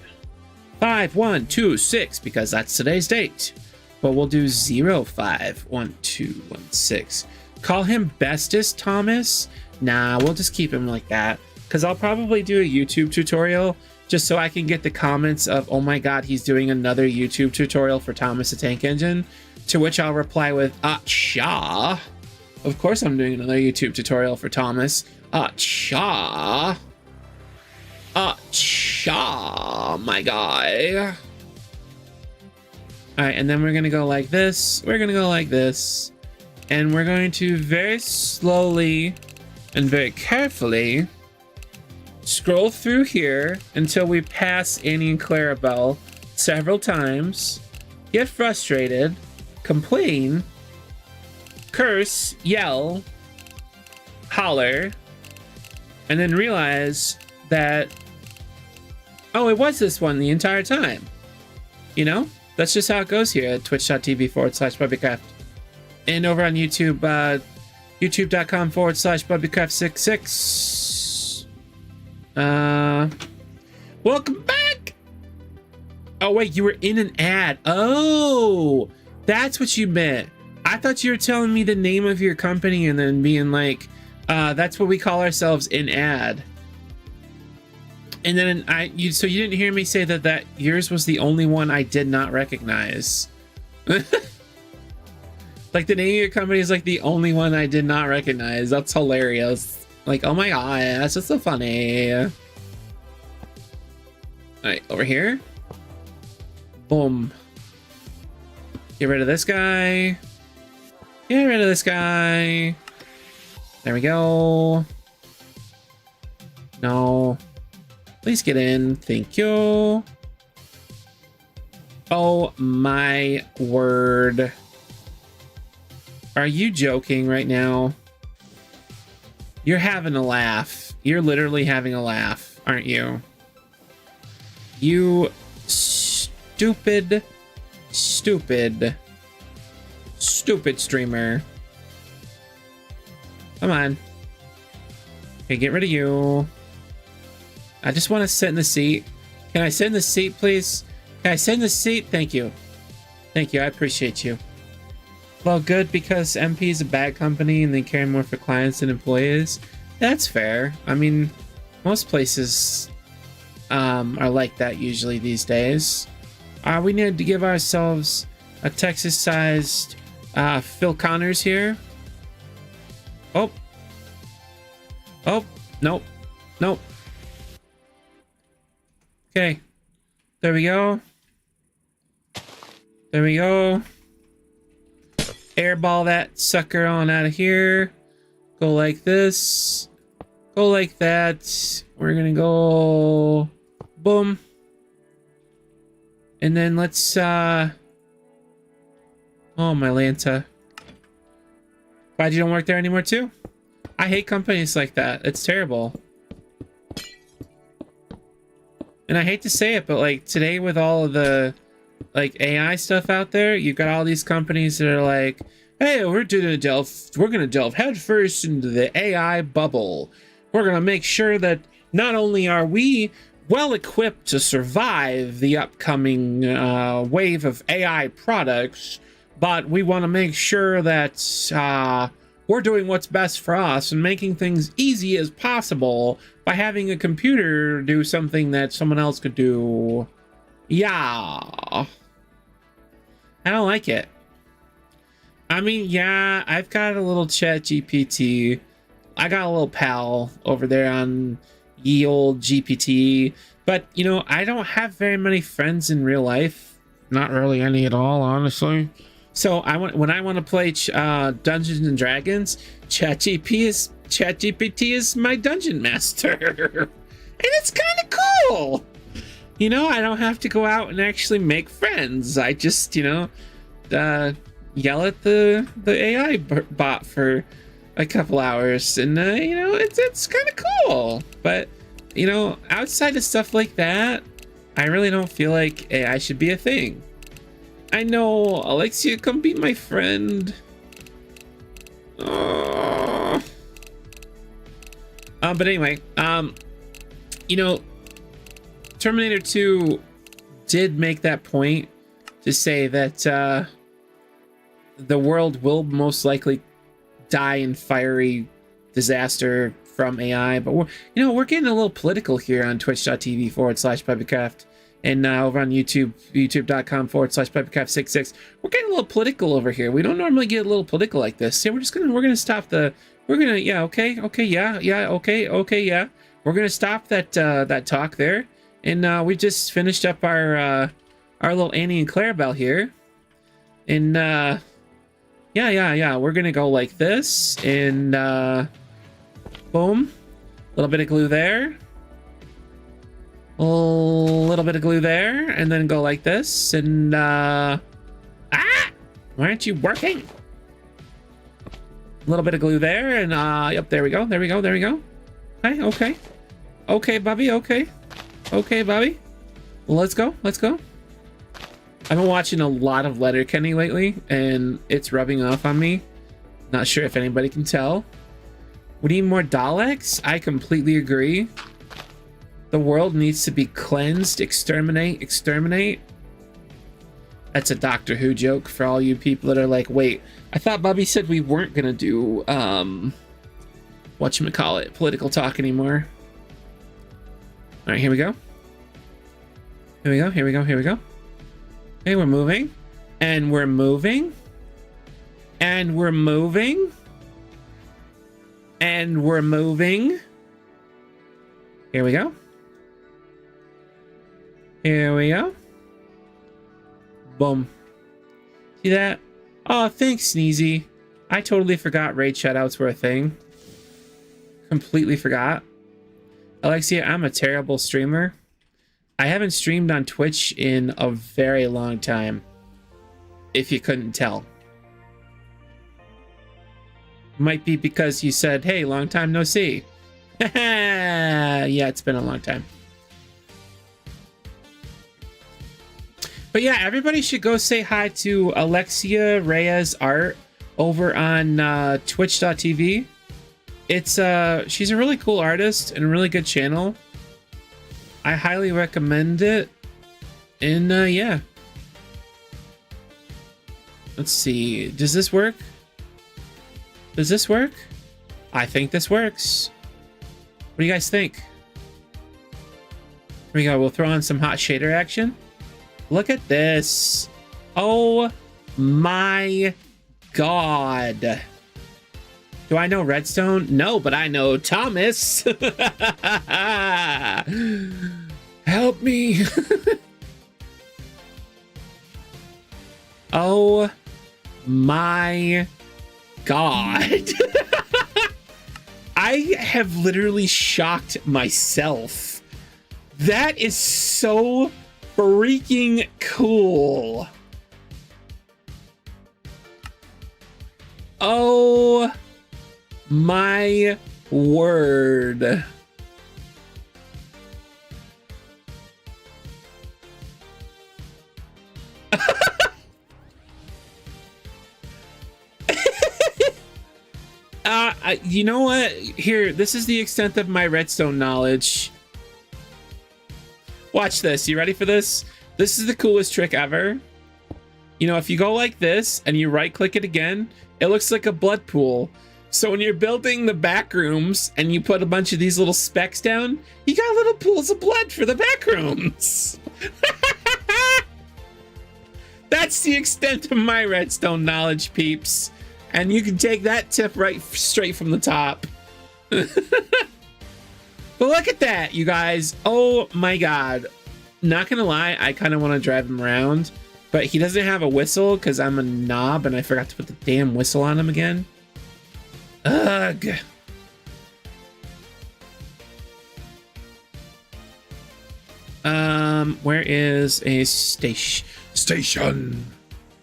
5126 because that's today's date. But we'll do 051216 Call him Bestest Thomas? Nah, we'll just keep him like that. Because I'll probably do a YouTube tutorial just so I can get the comments of, oh my god, he's doing another YouTube tutorial for Thomas the Tank Engine. To which I'll reply with, cha. Of course I'm doing another YouTube tutorial for Thomas. Cha. Cha, my guy. Alright, and then we're going to go like this. We're going to go like this. And we're going to very slowly and very carefully scroll through here until we pass Annie and Clarabelle several times, get frustrated, complain, curse, yell, holler, and then realize that, oh, it was this one the entire time. You know? That's just how it goes here at twitch.tv/Bubbycraft. And over on YouTube, youtube.com/Bubbycraft66. Welcome back! Oh, wait, you were in an ad. Oh, that's what you meant. I thought you were telling me the name of your company and then being like, that's what we call ourselves in ad. And then so you didn't hear me say that yours was the only one I did not recognize. Like the name of your company is like the only one I did not recognize. That's hilarious. Like, oh my god, that's just so funny. All right, over here. Boom. Get rid of this guy. Get rid of this guy. There we go. No. Please get in. Thank you. Oh my word. Are you joking right now? You're having a laugh. You're literally having a laugh, aren't you? You stupid streamer. Come on. Okay, get rid of you. I just want to sit in the seat. Can I sit in the seat, please? Can I sit in the seat? Thank you. Thank you. I appreciate you. Well, good, because MP is a bad company and they care more for clients than employees. That's fair. I mean, most places are like that usually these days. We need to give ourselves a Texas-sized Phil Connors here. Oh. Oh, nope. Nope. Okay. There we go. There we go. Airball that sucker on out of here. Go like this. Go like that. We're gonna go boom. And then let's oh, my Lanta. Glad you don't work there anymore too. I hate companies like that. It's terrible. And I hate to say it, but like today with all of the like AI stuff out there, you've got all these companies that are like, hey, we're gonna delve headfirst into the AI bubble. We're gonna make sure that not only are we well equipped to survive the upcoming wave of AI products, but we want to make sure that we're doing what's best for us and making things easy as possible by having a computer do something that someone else could do. Yeah. I don't like it. I mean, yeah, I've got a little chat GPT. I got a little pal over there on ye old GPT. But, you know, I don't have very many friends in real life. Not really any at all, honestly. So when I want to play Dungeons and Dragons, ChatGPT is my dungeon master. And it's kind of cool. You know, I don't have to go out and actually make friends. I just, you know, yell at the AI bot for a couple hours, and you know, it's kind of cool. But you know, outside of stuff like that, I really don't feel like AI should be a thing. I know, Alexia, come be my friend. But anyway, you know, Terminator 2 did make that point to say that the world will most likely die in fiery disaster from AI. But we're getting a little political here on twitch.tv/Bubbcraft. And over on YouTube, youtube.com/Bubbcraft66. We're getting a little political over here. We don't normally get a little political like this. So we're gonna stop the, yeah, okay, yeah. We're gonna stop that that talk there. And we just finished up our little Annie and Clarabelle here. And yeah. We're gonna go like this, and boom. A little bit of glue there. A little bit of glue there, and then go like this, and why aren't you working? A little bit of glue there, and yep, there we go. Okay, Bubby, okay, Bubby, let's go. I've been watching a lot of Letterkenny lately, and it's rubbing off on me. Not sure if anybody can tell. We need more Daleks. I completely agree. The world needs to be cleansed. Exterminate. That's a Doctor Who joke for all you people that are like, wait, I thought Bubby said we weren't gonna do whatchamacallit, political talk anymore. All right, here we go. Hey, we're moving. And we're moving. Here we go. Boom. See that? Oh, thanks, Sneezy. I totally forgot raid shoutouts were a thing. Completely forgot. Alexia, I'm a terrible streamer. I haven't streamed on Twitch in a very long time. If you couldn't tell. Might be because you said, hey, long time no see. Yeah, it's been a long time. But yeah, everybody should go say hi to Alexia Reyes Art over on twitch.tv. It's she's a really cool artist and a really good channel. I highly recommend it. And yeah. Let's see. Does this work? I think this works. What do you guys think? Here we go. We'll throw on some hot shader action. Look at this. Oh my god. Do I know Redstone? No, but I know Thomas. Help me. Oh my god. I have literally shocked myself. That is so freaking cool. Oh my word. You know what? Here, this is the extent of my redstone knowledge. Watch this. You ready for this? This is the coolest trick ever. You know, if you go like this and you right click it again, it looks like a blood pool. So when you're building the back rooms and you put a bunch of these little specks down, you got little pools of blood for the back rooms. That's the extent of my redstone knowledge, peeps. And you can take that tip right straight from the top. But look at that, you guys. Oh my god. Not gonna lie, I kind of want to drive him around. But he doesn't have a whistle because I'm a knob and I forgot to put the damn whistle on him again. Ugh. Where is a station?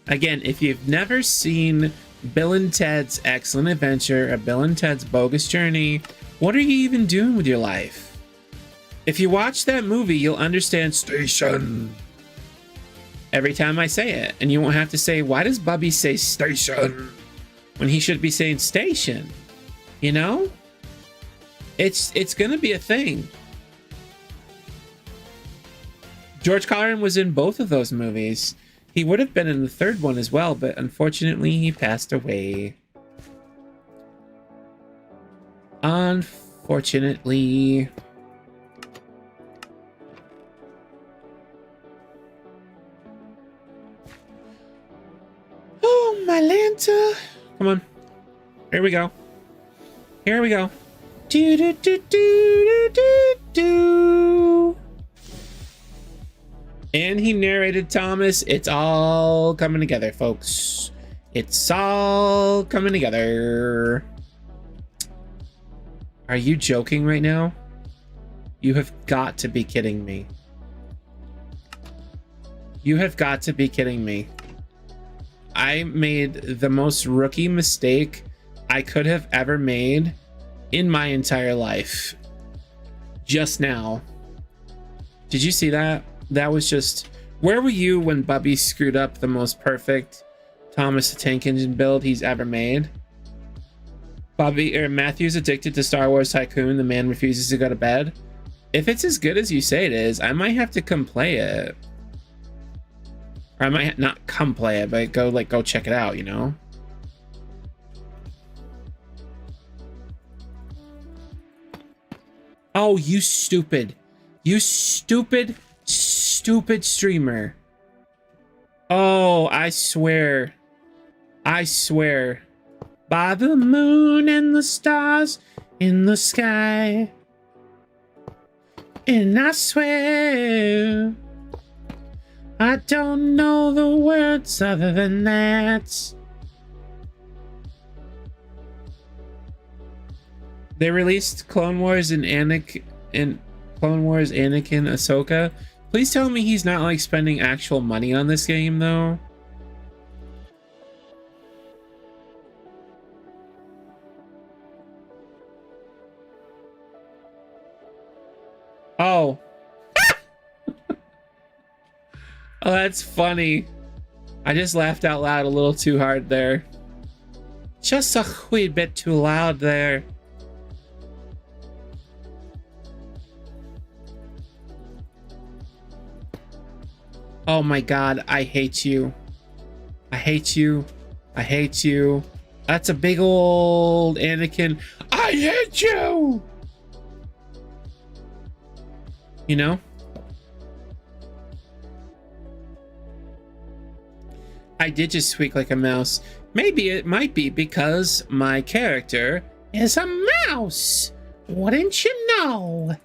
Again, if you've never seen Bill and Ted's Excellent Adventure or Bill and Ted's Bogus Journey, what are you even doing with your life? If you watch that movie, you'll understand station every time I say it. And you won't have to say, why does Bubby say station when he should be saying station? You know? It's gonna be a thing. George Carlin was in both of those movies. He would have been in the third one as well, but unfortunately he passed away. Unfortunately. Oh, my Lanta. Come on. Here we go. Here we go. Do do do do do do. And he narrated Thomas. It's all coming together, folks. It's all coming together. Are you joking right now? You have got to be kidding me. You have got to be kidding me. I made the most rookie mistake I could have ever made in my entire life. Just now. Did you see that? That was just... Where were you when Bubby screwed up the most perfect Thomas the Tank Engine build he's ever made? Matthew's addicted to Star Wars Tycoon. The man refuses to go to bed. If it's as good as you say it is, I might have to come play it. Or I might not come play it, but go check it out, you know? Oh, you stupid. You stupid streamer. Oh, I swear. I swear. By the moon and the stars in the sky. And I swear I don't know the words other than that. They released Clone Wars and Anakin Ahsoka. Please tell me he's not like spending actual money on this game though. Oh. Oh, that's funny. I just laughed out loud a little too hard there. Just a wee bit too loud there. Oh my god, I hate you. I hate you. I hate you. That's a big old Anakin. I hate you! You know? I did just squeak like a mouse. Maybe it might be because my character is a mouse. Wouldn't you know?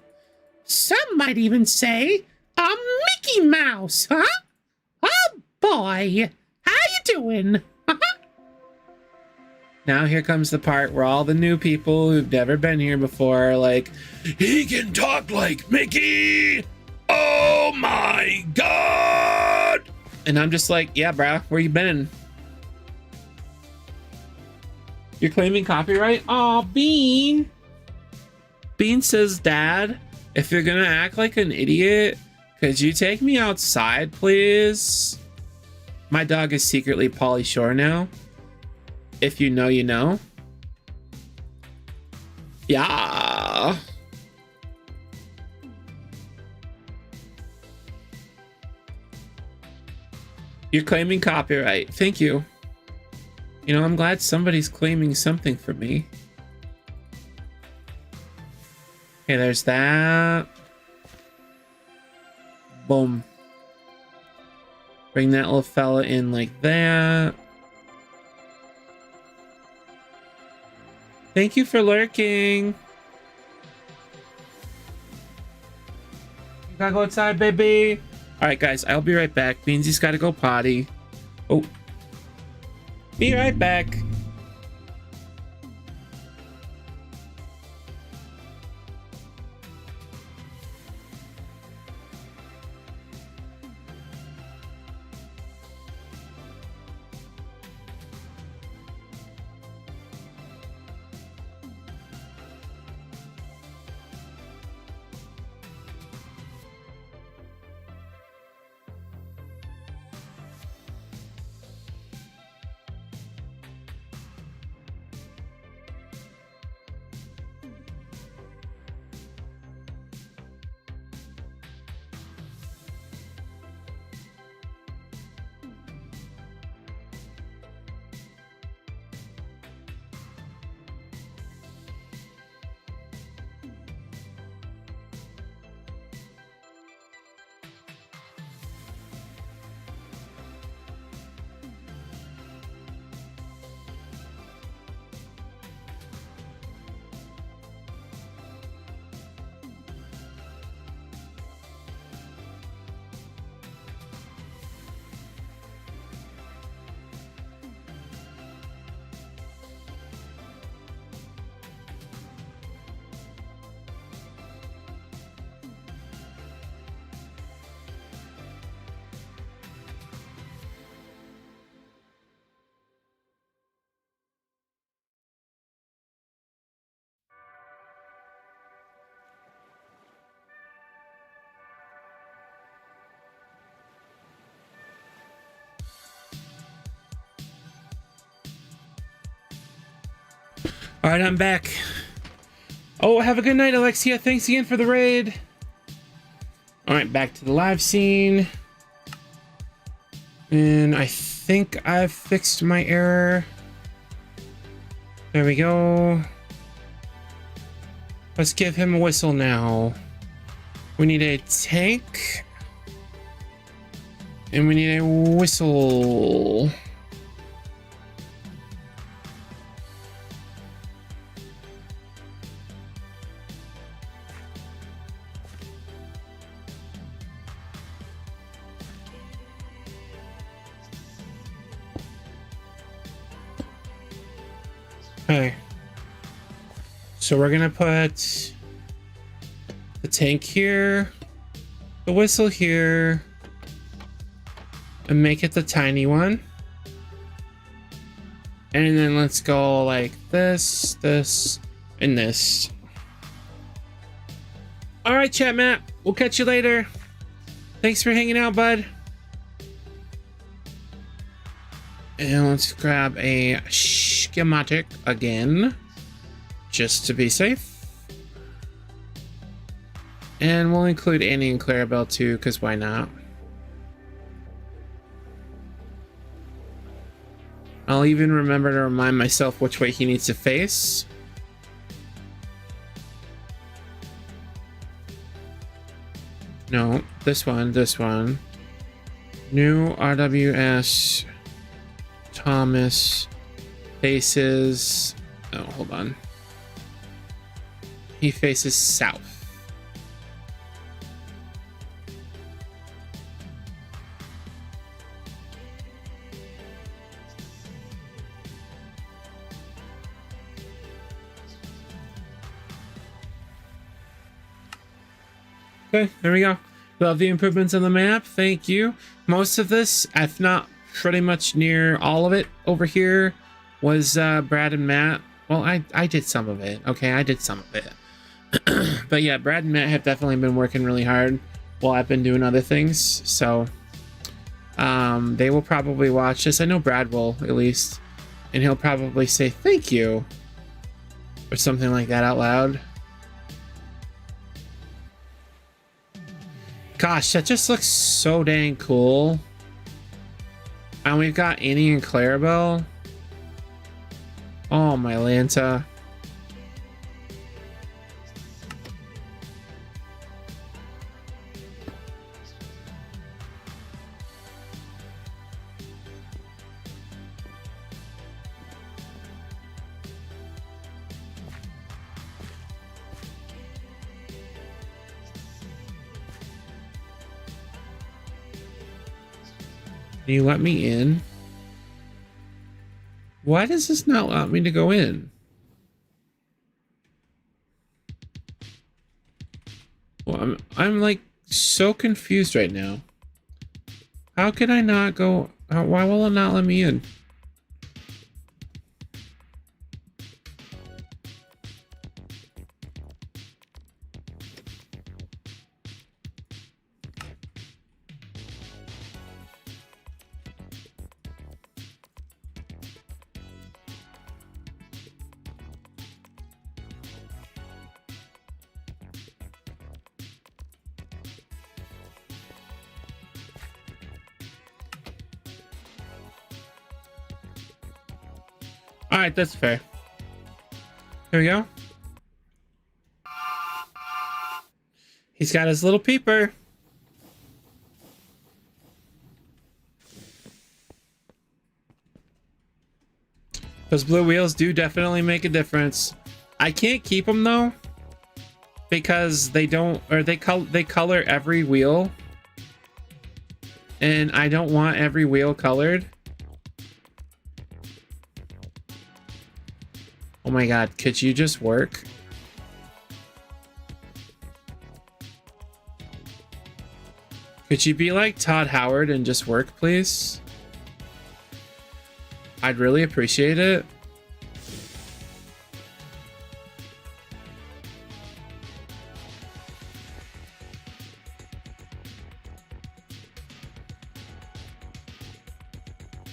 Some might even say a Mickey Mouse, huh? Oh boy, how you doing? Now here comes the part where all the new people who've never been here before are like, he can talk like Mickey! Oh my god! And I'm just like, yeah, bruh, where you been? You're claiming copyright? Aw, Bean! Bean says, Dad, if you're gonna act like an idiot, could you take me outside, please? My dog is secretly Pauly Shore now. If you know, you know. Yeah. You're claiming copyright. Thank you. You know, I'm glad somebody's claiming something for me. Okay, there's that. Boom. Bring that little fella in like that. Thank you for lurking. You gotta go outside, baby. All right, guys, I'll be right back. Beansy's gotta go potty. Oh. Be right back. All right, I'm back. Oh, have a good night, Alexia. Thanks again for the raid. All right, back to the live scene. And I think I've fixed my error. There we go. Let's give him a whistle now. We need a tank. And we need a whistle. Okay. So we're gonna put the tank here, the whistle here, and make it the tiny one. And then let's go like this, this, and this. All right, chat Matt. We'll catch you later. Thanks for hanging out, bud. And let's grab a schematic again, just to be safe. And we'll include Annie and Clarabelle too, because why not? I'll even remember to remind myself which way he needs to face. No, this one, this one. New RWS Thomas faces... Oh, hold on. He faces south. Okay, there we go. Love the improvements on the map. Thank you. Most of this, if not pretty much near all of it over here, was Brad and Matt. Well, I did some of it. Okay, I did some of it. But yeah, Brad and Matt have definitely been working really hard while I've been doing other things. So they will probably watch this. I know Brad will, at least. And he'll probably say thank you or something like that out loud. Gosh, that just looks so dang cool. And we've got Annie and Clarabelle. Oh, my Lanta. Can you let me in? Why does this not allow me to go in? Well, I'm like so confused right now. How can I not go? Why will it not let me in? All right, that's fair. Here we go. He's got his little peeper. Those blue wheels do definitely make a difference. I can't keep them though, because they don't, or they color every wheel, and I don't want every wheel colored. Oh my god, could you just work? Could you be like Todd Howard and just work, please? I'd really appreciate it.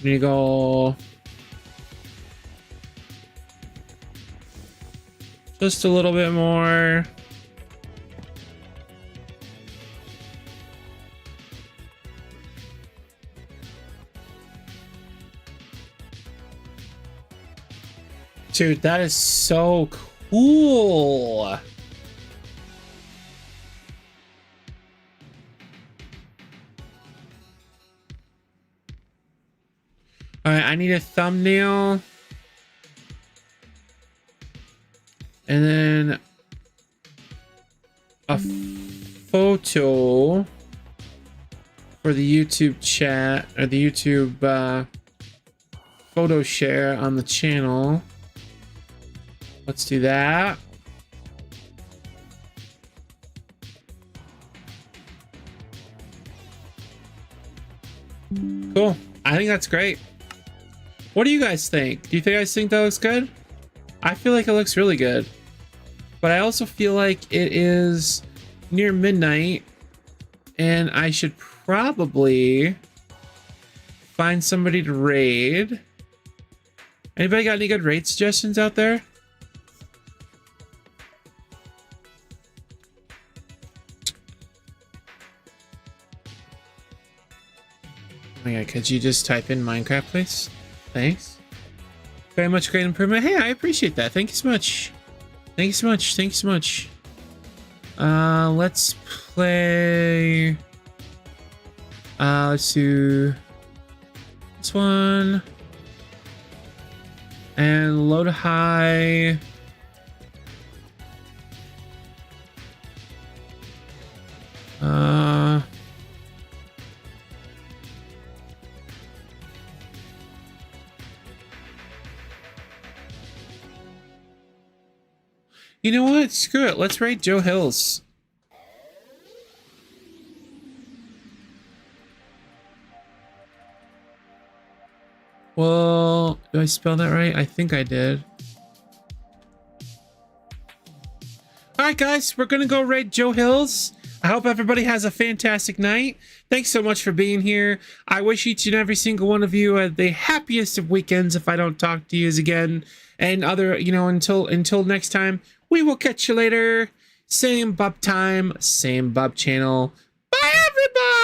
Need to go. Just a little bit more. Dude, that is so cool. All right, I need a thumbnail. And then a photo for the YouTube chat or the YouTube photo share on the channel. Let's do that. Cool. I think that's great. What do you guys think? Do you guys think that looks good? I feel like it looks really good. But I also feel like it is near midnight and I should probably find somebody to raid. Anybody got any good raid suggestions out there? Oh my god, could you just type in Minecraft, please? Thanks. Very much great improvement. Hey, I appreciate that. Thank you so much. Thank you so much. Thank you so much. Let's play. Let's do this one. And load high. You know what? Screw it. Let's raid Joe Hills. Well, do I spell that right? I think I did. All right, guys, we're going to go raid Joe Hills. I hope everybody has a fantastic night. Thanks so much for being here. I wish each and every single one of you had the happiest of weekends if I don't talk to you again. And other, you know, until next time, we will catch you later. Same Bub time, same Bub channel. Bye, everybody!